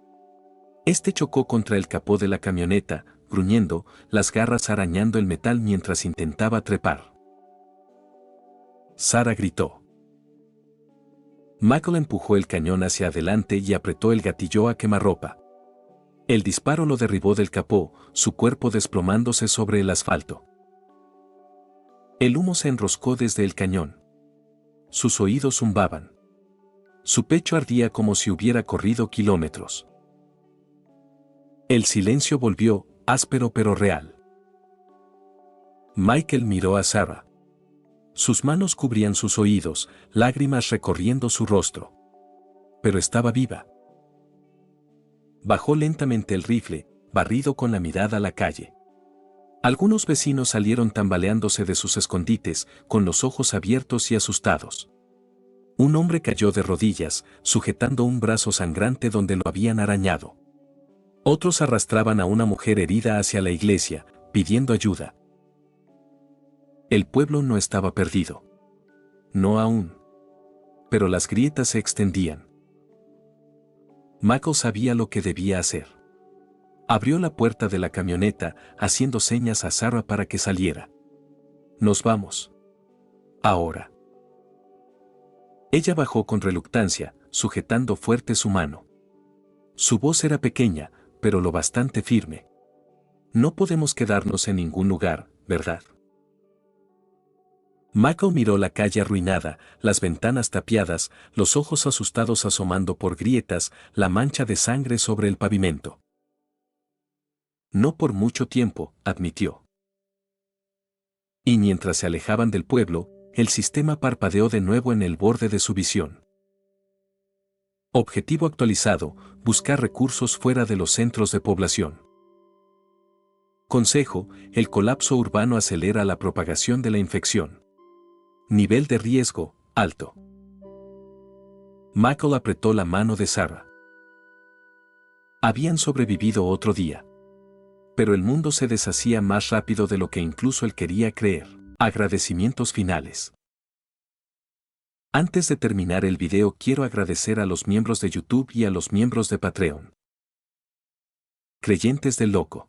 Este chocó contra el capó de la camioneta, gruñendo, las garras arañando el metal mientras intentaba trepar. Sarah gritó. Michael empujó el cañón hacia adelante y apretó el gatillo a quemarropa. El disparo lo derribó del capó, su cuerpo desplomándose sobre el asfalto. El humo se enroscó desde el cañón. Sus oídos zumbaban. Su pecho ardía como si hubiera corrido kilómetros. El silencio volvió, áspero pero real. Michael miró a Sarah. Sus manos cubrían sus oídos, lágrimas recorriendo su rostro. Pero estaba viva. Bajó lentamente el rifle, barrido con la mirada a la calle. Algunos vecinos salieron tambaleándose de sus escondites, con los ojos abiertos y asustados. Un hombre cayó de rodillas, sujetando un brazo sangrante donde lo habían arañado. Otros arrastraban a una mujer herida hacia la iglesia, pidiendo ayuda. El pueblo no estaba perdido. No aún. Pero las grietas se extendían. Michael sabía lo que debía hacer. Abrió la puerta de la camioneta, haciendo señas a Sarah para que saliera. Nos vamos. Ahora. Ella bajó con reluctancia, sujetando fuerte su mano. Su voz era pequeña, pero lo bastante firme. No podemos quedarnos en ningún lugar, ¿verdad? Michael miró la calle arruinada, las ventanas tapiadas, los ojos asustados asomando por grietas, la mancha de sangre sobre el pavimento. No por mucho tiempo, admitió. Y mientras se alejaban del pueblo, el sistema parpadeó de nuevo en el borde de su visión. Objetivo actualizado: buscar recursos fuera de los centros de población. Consejo: el colapso urbano acelera la propagación de la infección. Nivel de riesgo: alto. Michael apretó la mano de Sarah. Habían sobrevivido otro día. Pero el mundo se deshacía más rápido de lo que incluso él quería creer. Agradecimientos finales. Antes de terminar el video, quiero agradecer a los miembros de YouTube y a los miembros de Patreon. Creyentes del Loco.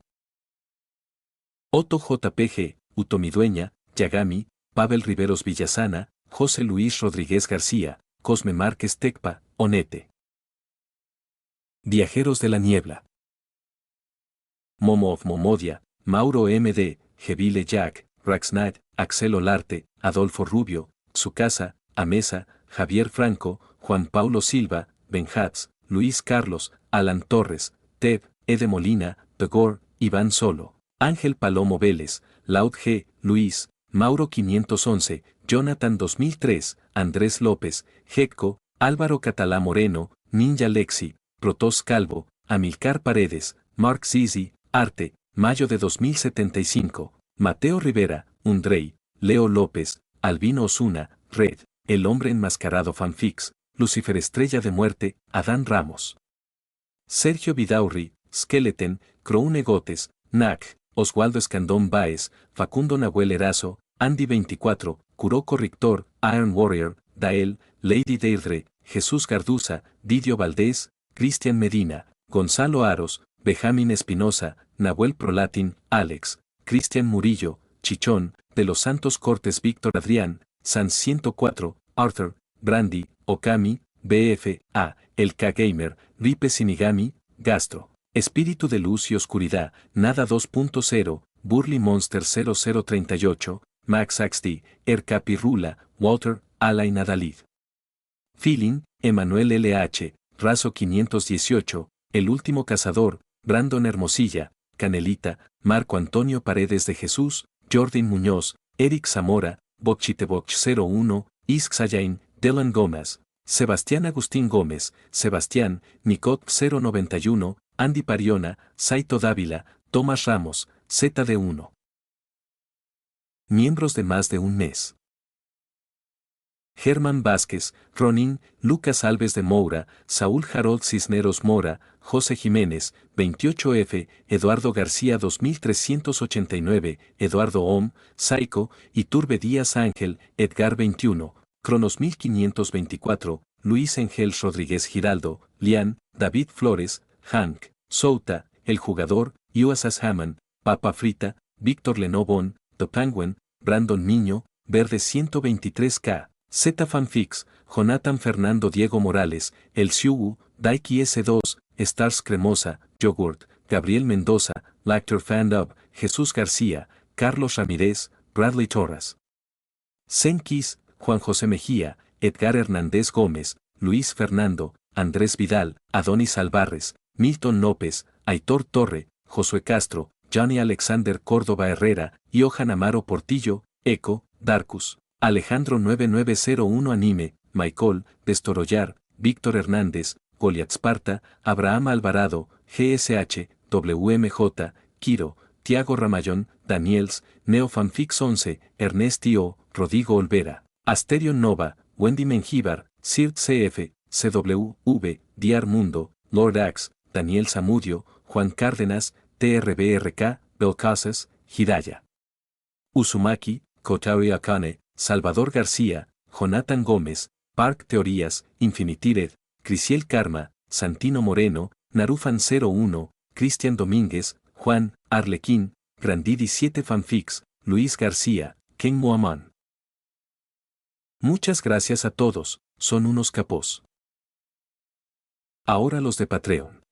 Otto JPG, Utomidueña, Yagami, Pavel Riveros Villasana, José Luis Rodríguez García, Cosme Márquez Tecpa, Onete. Viajeros de la Niebla. Momo of Momodia, Mauro MD, Gevile Jack, Raxnight, Axel Olarte, Adolfo Rubio, Tsukasa, Amesa, Javier Franco, Juan Paulo Silva, Benjats, Luis Carlos, Alan Torres, Ted, Ede Molina, Pegor, Iván Solo, Ángel Palomo Vélez, Laud G, Luis, Mauro 511, Jonathan 2003, Andrés López, Jecco, Álvaro Catalá Moreno, Ninja Lexi, Protos Calvo, Amilcar Paredes, Mark Zizi, Arte, Mayo de 2075, Mateo Rivera, Undrey, Leo López, Albino Osuna, Red, El Hombre Enmascarado Fanfics, Lucifer Estrella de Muerte, Adán Ramos. Sergio Vidaurri, Skeleton, Croune Gotes, Nac, Oswaldo Escandón Báez, Facundo Nahuel Erazo, Andy 24, Kuroko Rictor, Iron Warrior, Dael, Lady Deirdre, Jesús Garduza, Didio Valdés, Cristian Medina, Gonzalo Aros, Benjamín Espinosa, Nahuel Prolatin, Alex, Cristian Murillo, Chichón, De los Santos Cortes Víctor Adrián, Sans 104, Arthur, Brandy, Okami, BF, A, El K-Gamer, Ripe Sinigami, Gastro, Espíritu de Luz y Oscuridad, Nada 2.0, Burly Monster 0038, Max XD, Erka Pirrula, Walter, Alain Adalid. Feeling, Emanuel LH, Razo 518, El Último Cazador, Brandon Hermosilla, Canelita, Marco Antonio Paredes de Jesús, Jordan Muñoz, Eric Zamora, Bochiteboch 01, Isk Sayain, Dylan Gómez, Sebastián Agustín Gómez, Sebastián, Nicot 091, Andy Pariona, Saito Dávila, Tomás Ramos, ZD1. Miembros de más de un mes. Germán Vázquez, Ronin, Lucas Alves de Moura, Saúl Harold Cisneros Mora, José Jiménez, 28F, Eduardo García 2389, Eduardo Om, Saico, Iturbe Díaz Ángel, Edgar 21, Cronos 1524, Luis Engel Rodríguez Giraldo, Lian, David Flores, Hank, Souta, El Jugador, USS Hammond, Papa Frita, Víctor Lenobon, The Penguin, Brandon Niño, Verde 123K, Z Fanfics, Jonathan Fernando Diego Morales, El Siugu, Daiki S2, Stars Cremosa, Yogurt, Gabriel Mendoza, Lactor Fandub, Jesús García, Carlos Ramírez, Bradley Torres. Senkis, Juan José Mejía, Edgar Hernández Gómez, Luis Fernando, Andrés Vidal, Adonis Alvarez, Milton López, Aitor Torre, Josué Castro, Johnny Alexander Córdoba Herrera, Johan Amaro Portillo, Eco, Darkus, Alejandro 9901 Anime, Michael, Destorollar, Víctor Hernández, Goliath Sparta, Abraham Alvarado, GSH, WMJ, Kiro, Tiago Ramayón, Daniels, Neofanfix 11, Ernest O, Rodrigo Olvera, Asterion Nova, Wendy Mengíbar, Sirt CF, CWV, Diar Mundo, Lord Axe, Daniel Zamudio, Juan Cárdenas, TRBRK, Belcasas, Hidaya. Uzumaki, Kotari Akane, Salvador García, Jonathan Gómez, Park Teorías, Infinited, Crisiel Karma, Santino Moreno, Narufan 01, Cristian Domínguez, Juan, Arlequín, Grandidi 7 Fanfics, Luis García, Ken Moaman. Muchas gracias a todos, son unos capos. Ahora los de Patreon.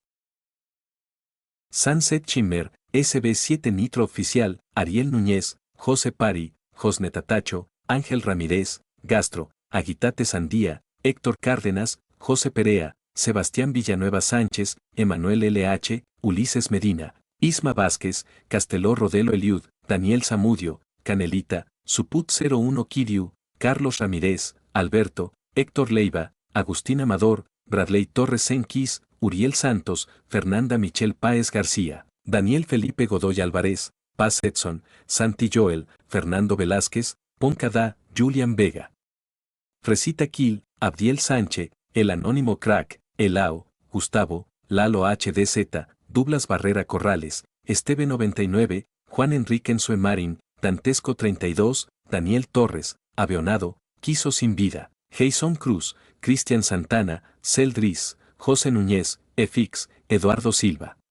Sunset Shimmer, SB7 Nitro Oficial, Ariel Núñez, José Pari, Josnetatacho, Ángel Ramírez, Gastro, Aguitate Sandía, Héctor Cárdenas, José Perea, Sebastián Villanueva Sánchez, Emanuel LH, Ulises Medina, Isma Vázquez, Casteló Rodelo Eliud, Daniel Zamudio, Canelita, Suput 01 Kiriu, Carlos Ramírez, Alberto, Héctor Leiva, Agustín Amador, Bradley Torres Senkis, Uriel Santos, Fernanda Michelle Páez García, Daniel Felipe Godoy Álvarez, Paz Edson, Santi Joel, Fernando Velázquez, Poncada, Julian Vega. Fresita Kill, Abdiel Sánchez, El Anónimo Crack, Elao, Gustavo, Lalo HDZ, Douglas Barrera Corrales, Esteve 99, Juan Enrique Ensuemarin, Dantesco 32, Daniel Torres, Avionado, Quiso Sin Vida, Jason Cruz, Cristian Santana, Celdris, José Núñez, FX, Eduardo Silva.